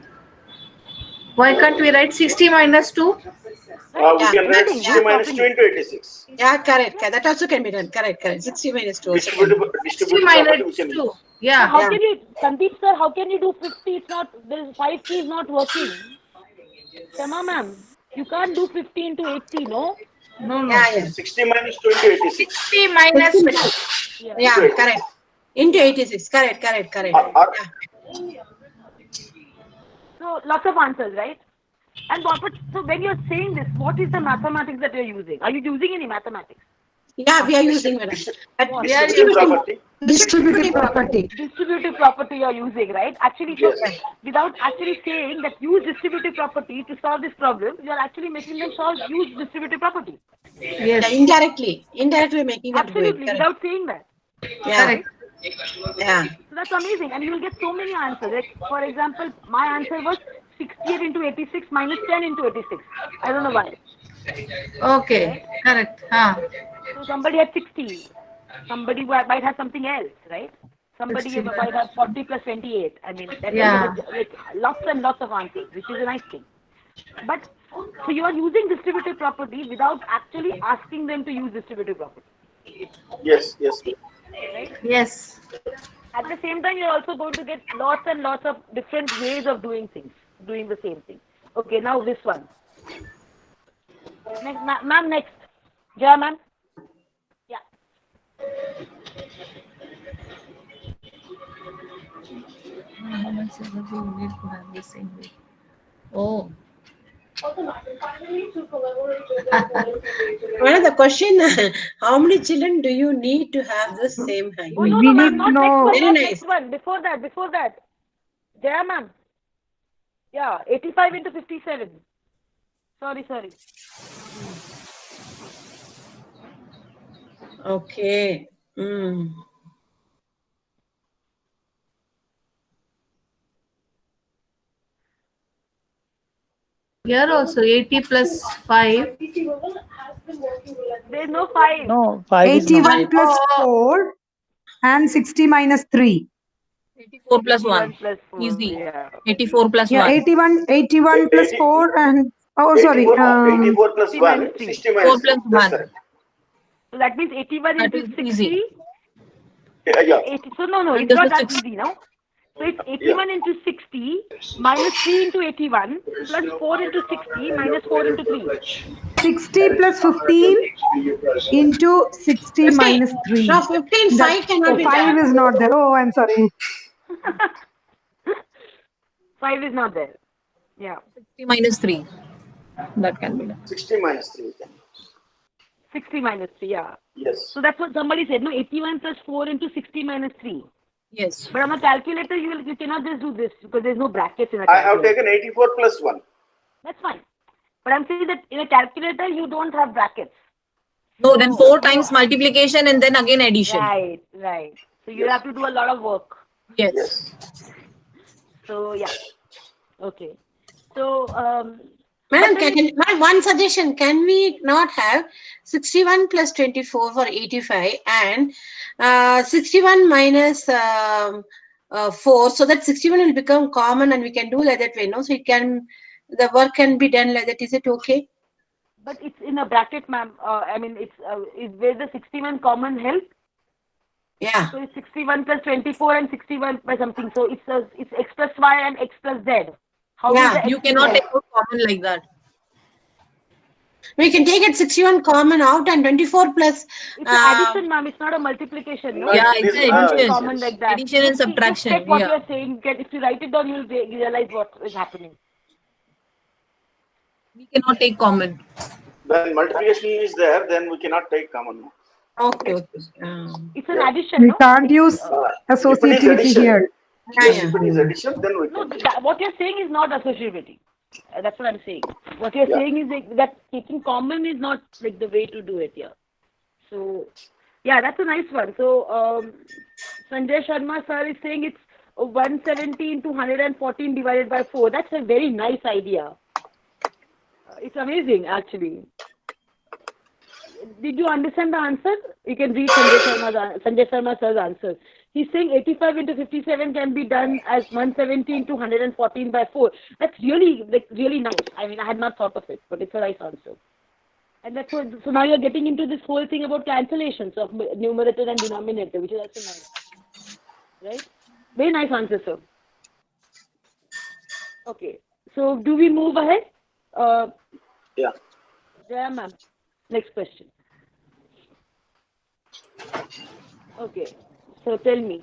Why can't we write 60 minus 2? We can write 60 minus 2 into 86. Yeah, correct. That also can be done. Correct. 60 minus 2. 60 minus 2. Yeah. How can you, Sandeep sir, how can you do 50? It's not, the 5 key is not working. Shama ma'am, you can't do 50 into 80, no? No. Yeah. 60 minus 2 into 86. 60 minus 2. Yeah, correct. Into 86. Correct. So lots of answers, right? And so when you're saying this, what is the mathematics that you're using? Are you using any mathematics? Yeah, we are using, madam. Distributive property. Distributive property you're using, right? Actually, without actually saying that use distributive property to solve this problem, you're actually making them use distributive property. Yes. Indirectly making them do it. Absolutely, without saying that. Yeah. Right? Yeah. So that's amazing, and you will get so many answers. Like, for example, my answer was 68 into 86 minus 10 into 86. I don't know why. Okay, correct. So somebody had 60. Somebody might have something else, right? Somebody might have 40 plus 28. I mean, like lots and lots of answers, which is a nice thing. But so you are using distributive property without actually asking them to use distributive property. Yes. Right? Yes. At the same time, you're also going to get lots and lots of different ways of doing things, doing the same thing. Okay, now this one. Next, ma'am, next. Jaya, ma'am. Yeah. Oh. Well, the question, how many children do you need to have the same height? Oh, no, ma'am, not next one, next one. Before that. Jaya, ma'am. Yeah, 85 into 57. Sorry. Okay. Mm. Here also 80 plus 5. There's no 5. No, 5 is not 81 there. plus 4 and 60 minus 3. 84 plus 1. Plus 4. Easy. Yeah. 84 plus Yeah, 1. 81 plus 4 and, oh, sorry. 84 plus 60 1, minus 3. 60 4 minus 3. plus That's 1. correct. So that means 81 That into is 60. easy. Yeah. 80, so no, It it's does not the that 60. easy now. So it's 81 into 60 minus 3 into 81 plus 4 into 60 minus 4 into 3. 60 plus 15 into 60 minus 3. No, 15, 5 cannot be 5 done. is not there. Oh, I'm sorry. 5 is not there. Yeah. 60 minus 3. That can be done. 60 minus 3. 60 minus 3, yeah. Yes. So that's what somebody said, no? 81 plus 4 into 60 minus 3. Yes. But on a calculator, you cannot just do this because there's no brackets in a I have calculator. taken 84 plus 1. That's fine. But I'm saying that in a calculator, you don't have brackets. No, then 4 times multiplication and then again addition. Right, right. So you have to do a lot of work. Yes. So, yeah. Okay. So, Madam, madam, one suggestion. Can we not have 61 plus 24 for 85 and 61 minus 4 so that 61 will become common and we can do like that way, no? So it can, the work can be done like that. Is it okay? but it's in a bracket, ma'am. I mean, it's is where the 61 common help. Yeah. So it's 61 plus 24 and 61 by something. So it's x plus y and x plus z. How is the You x cannot plus take out common like that. We can take it 61 common out and 24 plus. It's an addition, ma'am. It's not a multiplication. No? Yeah, it's an addition. Common like that. Addition and Just subtraction. check what Yeah. you're saying. If you write it down, you'll realize what is happening. We cannot take common. When multiplication is there, then we cannot take common. Okay. It's an addition. We No? can't use If it is associativity addition, here. yes, if it is addition, then we No, can. what you're saying is not associativity. That's what I'm saying. What you're saying is that taking common is not like the way to do it here. So, yeah, that's a nice one. So, Sanjay Sharma sir is saying it's 170 into 114 divided by 4. That's a very nice idea. It's amazing, actually. Did you understand the answer? You can read Sanjay Sharma sir's answer. He's saying 85 into 57 can be done as 170 into 114 by 4. That's really, really nice. I mean, I had not thought of it, but it's a nice answer. And that's what, so now you're getting into this whole thing about cancellations of numerator and denominator, which is also nice. Right? Very nice answer, sir. Okay. So, do we move ahead? Yeah. Yeah, ma'am. Next question. Okay. So tell me.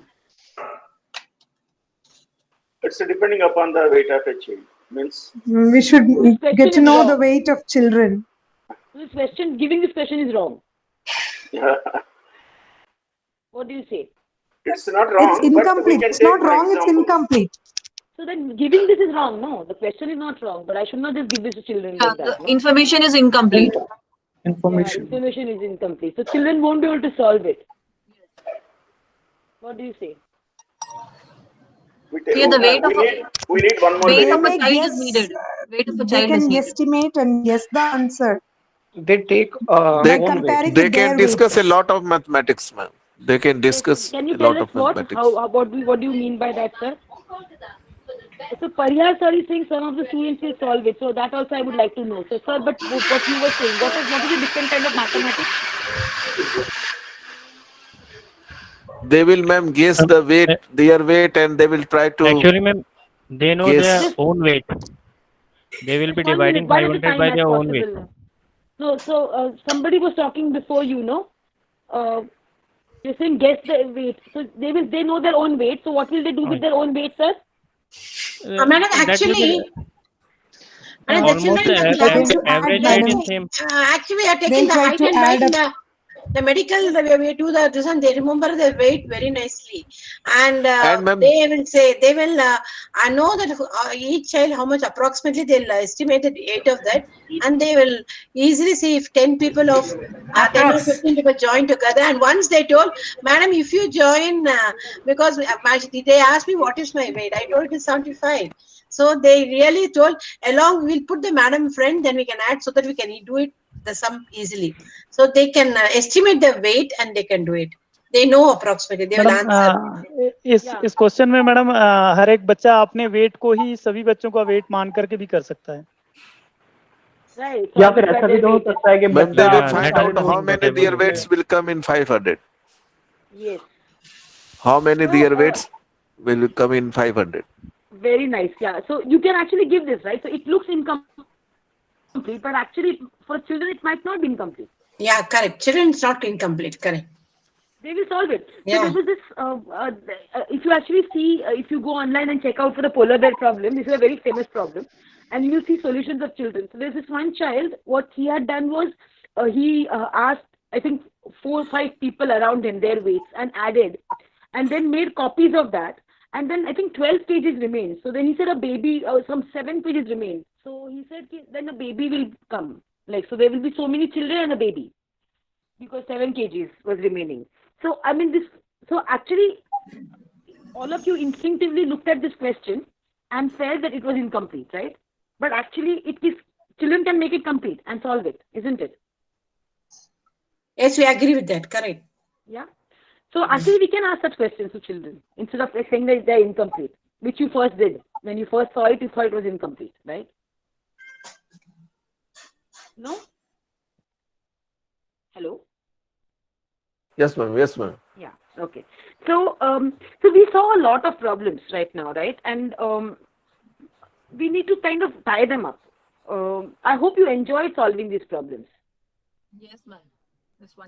It's depending upon the weight of a child. Means We should get to know the weight of children. This question, giving this question is wrong. What do you say? it's not wrong. It's but we incomplete. can It's take, not for wrong, it's example, incomplete. So then giving this is wrong. No, the question is not wrong, but I should not just give this to children like that. The information is incomplete. Information. Information is incomplete. So children won't be able to solve it. What do you say? We take, Here the weight of we need one more weight weight. of a They child guess- is needed. Weight of a They child is can needed. estimate and guess the answer. They take They, own comparing weight. they with their can weight. discuss a lot of mathematics, ma'am. They can discuss Can a you tell lot us of what? mathematics. What do you mean by that, sir? So Pariyar sir is saying some of the students will solve it. So that also I would like to know. So sir, but what you were saying, what is a different kind of mathematics? They will, ma'am, guess the weight, their weight, and they will try to. Actually, ma'am, they know Yes. their own weight. They will be 1 dividing minute, one at a 500 time by as their own weight. possible. No, so somebody was talking before you know. You're saying guess the weight. So they know their own weight. So what will they do with their own weight, sir? Madam, That will actually, be madam, the almost children the are average height is same. actually, we are taking They'll the try height to and add weight. up. the medical, we do this and they remember the weight very nicely. And ma'am- they will say, they will, I know that each child, how much approximately they'll estimate the weight of that. And they will easily see if 10 people of 10 or 15 people join together. And once they told, madam, if you join, because they asked me what is my weight, I told it is 75. So they really told, along we'll put the madam friend, then we can add so that we can do it the sum easily. So they can estimate the weight and they can do it. They know approximately. They will answer. इस question में madam हर एक बच्चा अपने wait को ही सभी बच्चों का wait मान करके भी कर सकता है. Right. या फिर ऐसा भी तो हो सकता है कि But they बच्चा will find out how many their weights will come in 500. Yes. How many their weights will come in 500. Very nice. Yeah. So you can actually give this, right? So it looks incomplete, but actually for children it might not be incomplete. Yeah, correct. Children is not incomplete. Correct. They will solve it. Yeah. So there was this, if you actually see, if you go online and check out for the polar bear problem, this is a very famous problem, and you will see solutions of children. So there's this one child, what he had done was, he asked, I think, 4 or 5 people around him, their weights, and added, and then made copies of that. And then I think 12 pages remain. So then he said a baby, some 7 pages remain. So he said then a baby will come. Like, so there will be so many children and a baby. Because 7 kgs was remaining. So, I mean, so actually, all of you instinctively looked at this question and felt that it was incomplete, right? But actually, children can make it complete and solve it, isn't it? Yes, we agree with that. Correct. Yeah. So actually, we can ask such questions to children instead of saying that they're incomplete, which you first did. When you first saw it, you thought it was incomplete, right? No? Hello? Yes, ma'am. Yes, ma'am. Yeah. Okay. So, so we saw a lot of problems right now, right? And we need to kind of tie them up. I hope you enjoyed solving these problems. Yes, ma'am.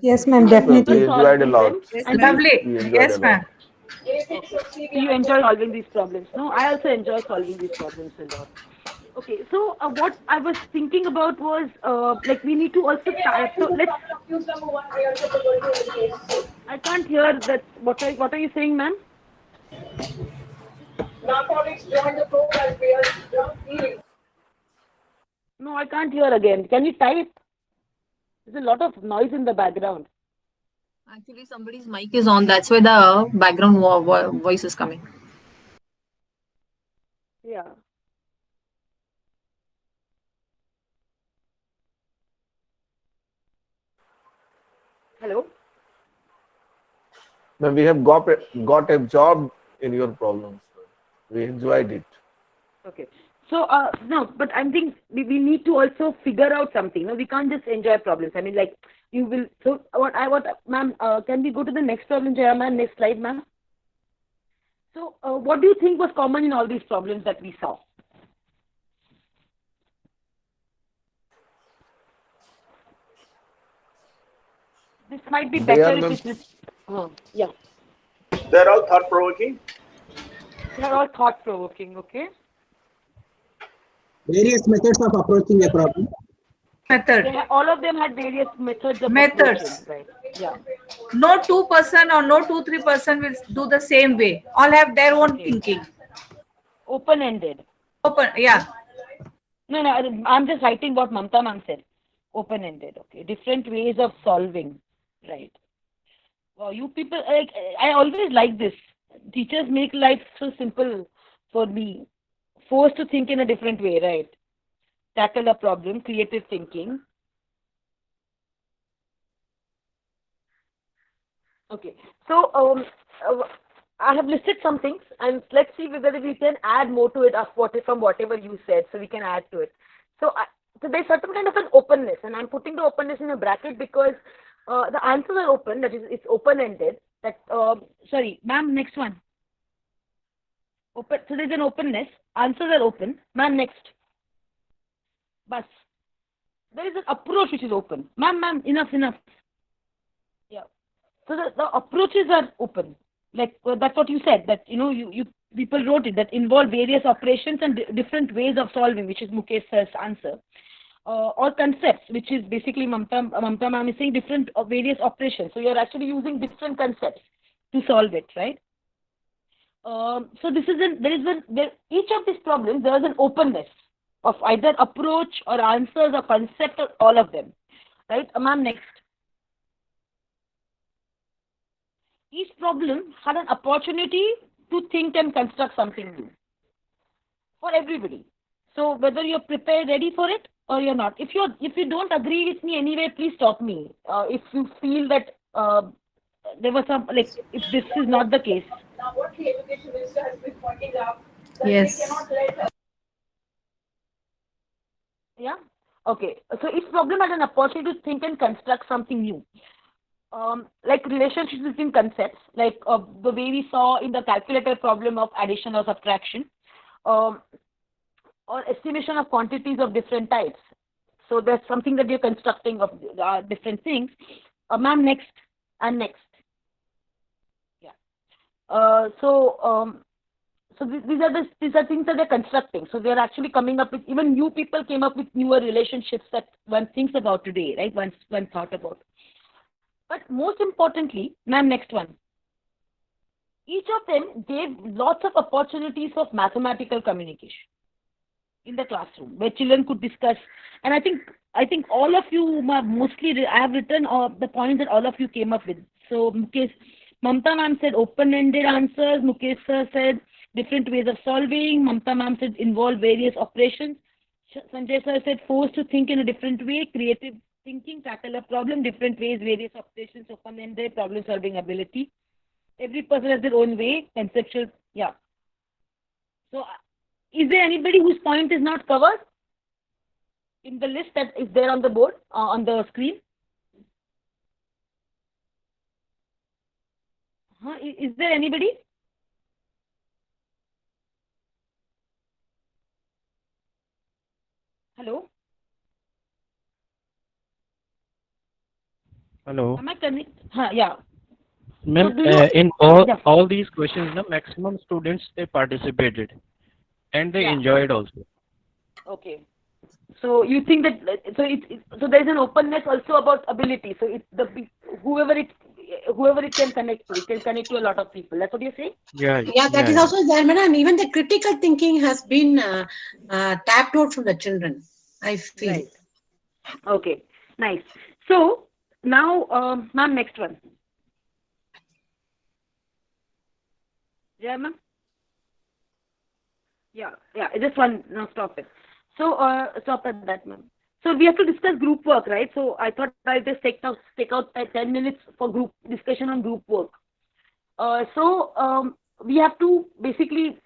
Yes, ma'am, definitely. We enjoyed a lot. Lovely. We enjoyed Yes, a lot. ma'am. So you enjoy solving these problems. No, I also enjoy solving these problems a lot. Okay, so what I was thinking about was like we need to also tie. So let's. I can't hear that. What are you saying, ma'am? No, I can't hear again. Can you type? There's a lot of noise in the background. Actually, somebody's mic is on. That's why the background voice is coming. Yeah. Hello? Ma'am, we have got absorbed in your problems. We enjoyed it. Okay. So, no, but I think we need to also figure out something. No, we can't just enjoy problems. I mean, like, you will, so ma'am, can we go to the next problem, Jaya ma'am, next slide, ma'am? So, what do you think was common in all these problems that we saw? This might be better if it's, yeah. They're all thought-provoking? They're all thought-provoking, okay? Various methods of approaching a problem. Method. All of them had various methods of Methods. approaching, right? Yeah. No 2% or no 2-3% will do the same way. All have their own thinking. Open-ended. Open, yeah. No, I'm just writing what Mamta ma'am said. Open-ended, okay. Different ways of solving, right? Wow, you people, like, I always like this. Teachers make life so simple for me. Forced to think in a different way, right? Tackle a problem, creative thinking. Okay, so I have listed some things, and let's see whether we can add more to it from whatever you said, so we can add to it. So, so there's certain kind of an openness, and I'm putting the openness in a bracket because the answers are open, that is, it's open-ended. That sorry, ma'am, next one. Open. So there's an openness. Answers are open. Ma'am, next. But there is an approach which is open. Ma'am, enough. Yeah. So the approaches are open. Like that's what you said. That you people wrote it that involve various operations and different ways of solving, which is Mukesh sir's answer. or concepts, which is basically Mamta ma'am is saying different various operations. So you're actually using different concepts to solve it, right? So this is each of these problems, there is an openness of either approach or answers or concept or all of them, right? Ma'am, next. Each problem had an opportunity to think and construct something new for everybody. So whether you're prepared, ready for it, or you're not. If you don't agree with me anyway, please stop me. If you feel that there was some, like, if this is not the case. Now, what the education minister has been pointing out, that Yes. we cannot let. Yeah. Okay. So each problem had an opportunity to think and construct something new. Like relationships between concepts, like the way we saw in the calculator problem of addition or subtraction, or estimation of quantities of different types. So there's something that you're constructing of different things. Ma'am, next and next. Yeah. So these are things that they're constructing. So they're actually coming up with, even new people came up with newer relationships that one thinks about today, right? One thought about. But most importantly, ma'am, next one. Each of them gave lots of opportunities of mathematical communication in the classroom, where children could discuss. And I think all of you mostly, I have written the points that all of you came up with. So Mukesh, Mamta ma'am said open-ended answers. Mukesh sir said different ways of solving. Mamta ma'am said involve various operations. Sanjay sir said forced to think in a different way, creative thinking, tackle a problem, different ways, various operations, open-ended, problem-solving ability. Every person has their own way, conceptual, yeah. So, is there anybody whose point is not covered in the list that is there on the board, on the screen? Is there anybody? Hello? Hello. Am I connected? Yeah. Ma'am, So do you- in all these questions, the maximum students they participated, and they Yeah. enjoyed also. Okay. So you think that so there is an openness also about ability. So whoever it can connect to, it can connect to a lot of people. That's what you're saying? Yeah, that is also there, madam. Even the critical thinking has been tapped out from the children, I feel. Right. Okay. Nice. So now, ma'am, next one. Yeah, ma'am. Yeah. Just one. No, stop it. So stop at that, ma'am. So we have to discuss group work, right? So I thought I'll just take out 10 minutes for group discussion on group work. We have to basically,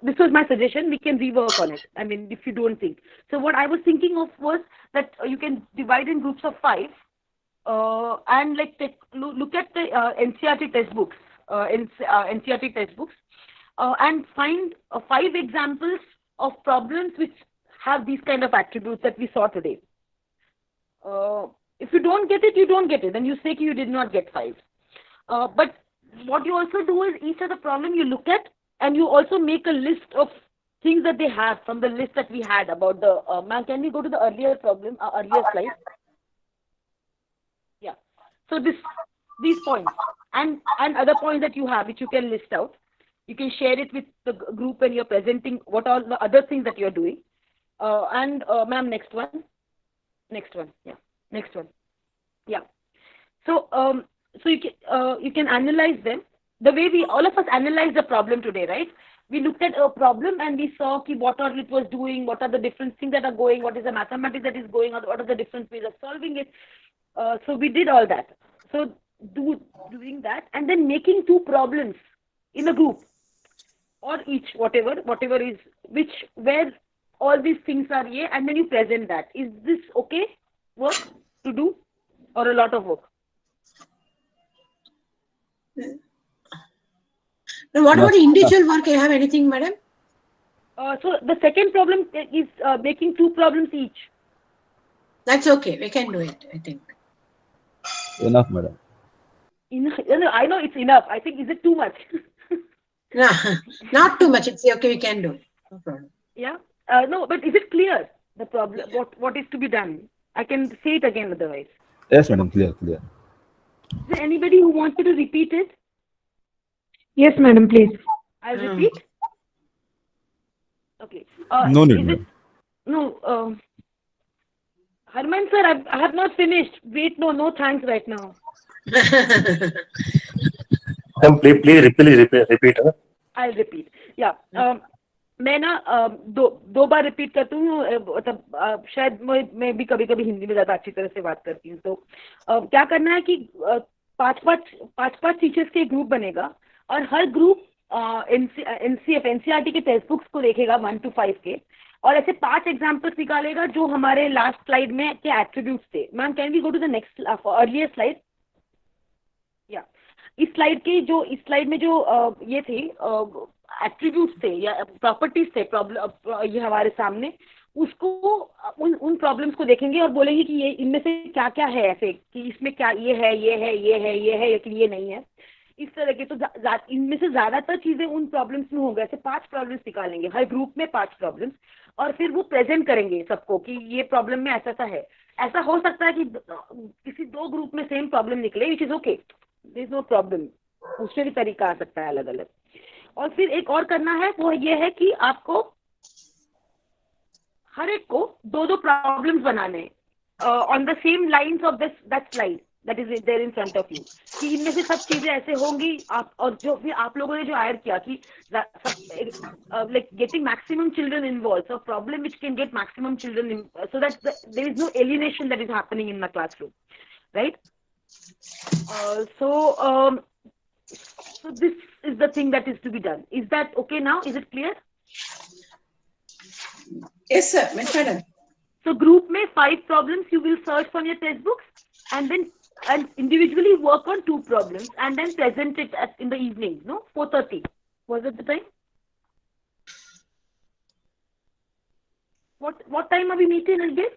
this was my suggestion, we can rework on it. I mean, if you don't think. So what I was thinking of was that you can divide in groups of 5 and like look at the NCERT textbooks, NCERT textbooks, and find 5 examples of problems which have these kind of attributes that we saw today. If you don't get it, you don't get it. Then you say you did not get 5. But what you also do is each of the problem you look at and you also make a list of things that they have from the list that we had about the, ma'am, can we go to the earlier problem, earlier slide? Yeah. So these points and other points that you have, which you can list out. You can share it with the group when you're presenting what all the other things that you're doing. Ma'am, next one. Yeah. Next one. Yeah. So you can analyze them the way all of us analyzed the problem today, right? We looked at a problem and we saw what all it was doing, what are the different things that are going, what is the mathematics that is going on, what are the different ways of solving it. So we did all that. So doing that and then making 2 problems in a group or each, whatever is where all these things are here, and then you present that. Is this okay work to do or a lot of work? Now, what about the individual work? You have anything, madam? So the second problem is making 2 problems each. That's okay. We can do it, I think. Enough, madam. I know it's enough. I think, is it too much? No, not too much. It's okay. We can do it. No problem. Yeah. No, but is it clear? the problem, what is to be done. I can say it again otherwise. Yes, madam. Clear, clear. Is there anybody who wanted to repeat it? Yes, madam, please. I'll repeat. Okay. No need, is it- madam. No. Harman sir, I have not finished. Wait, no thanks right now. Please repeat. Huh? I'll repeat. Yeah. मैं ना दो बार repeat करती हूँ, मतलब शायद मैं भी कभी कभी हिंदी में ज्यादा अच्छी तरह से बात करती हूँ. तो क्या करना है कि पांच टीचर्स के ग्रुप बनेगा और हर ग्रुप एनसीईआरटी के टेक्स्ट बुक्स को देखेगा 1 to 5 के, और ऐसे 5 एग्जाम्पल्स निकालेगा जो हमारे लास्ट स्लाइड में के एट्रीब्यूट्स थे. Ma'am can we go to the next earlier slide? या इस स्लाइड में जो ये थे एट्रीब्यूट्स थे या प्रॉपर्टीज थे, प्रॉब्लम ये हमारे सामने, उसको उन प्रॉब्लम्स को देखेंगे और बोलेंगे कि ये इनमें से क्या क्या है ऐसे कि इसमें क्या ये है लेकिन ये नहीं है, इस तरह के. तो इनमें से ज्यादातर चीजें उन प्रॉब्लम्स में होंगे. ऐसे 5 प्रॉब्लम्स निकालेंगे, हर ग्रुप में 5 प्रॉब्लम्स, और फिर वो प्रेजेंट करेंगे सबको कि ये प्रॉब्लम में ऐसा है. ऐसा हो सकता है कि किसी 2 ग्रुप में सेम प्रॉब्लम निकले, which is okay, there is no problem. उसमें भी तरीका आ सकता है अलग अलग. और फिर एक और करना है, वो ये है कि आपको हर एक को 2 प्रॉब्लम्स बनाने on the same lines of that slide that is there in front of you, कि इनमें से सब चीजें ऐसे होंगी. आप और जो भी आप लोगों ने जो ऐड किया कि like getting maximum children involved, so problem which can get maximum children so that there is no alienation that is happening in the classroom, right? So this is the thing that is to be done. Is that okay now? Is it clear? Yes, sir. Madam. So group में 5 problems you will search from your textbooks and individually work on 2 problems and then present it in the evening. No, 4:30. Was it the time? What time are we meeting again?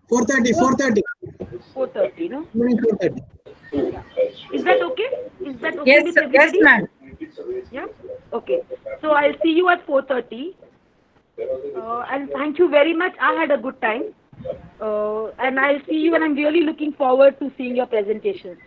4:30. 4:30. No. 4:30. Yeah. Is that okay? Is that okay Yes, with sir. Yes, everybody? ma'am. Yeah. Okay. So I'll see you at 4:30. And thank you very much. I had a good time. And I'll see you, and I'm really looking forward to seeing your presentation.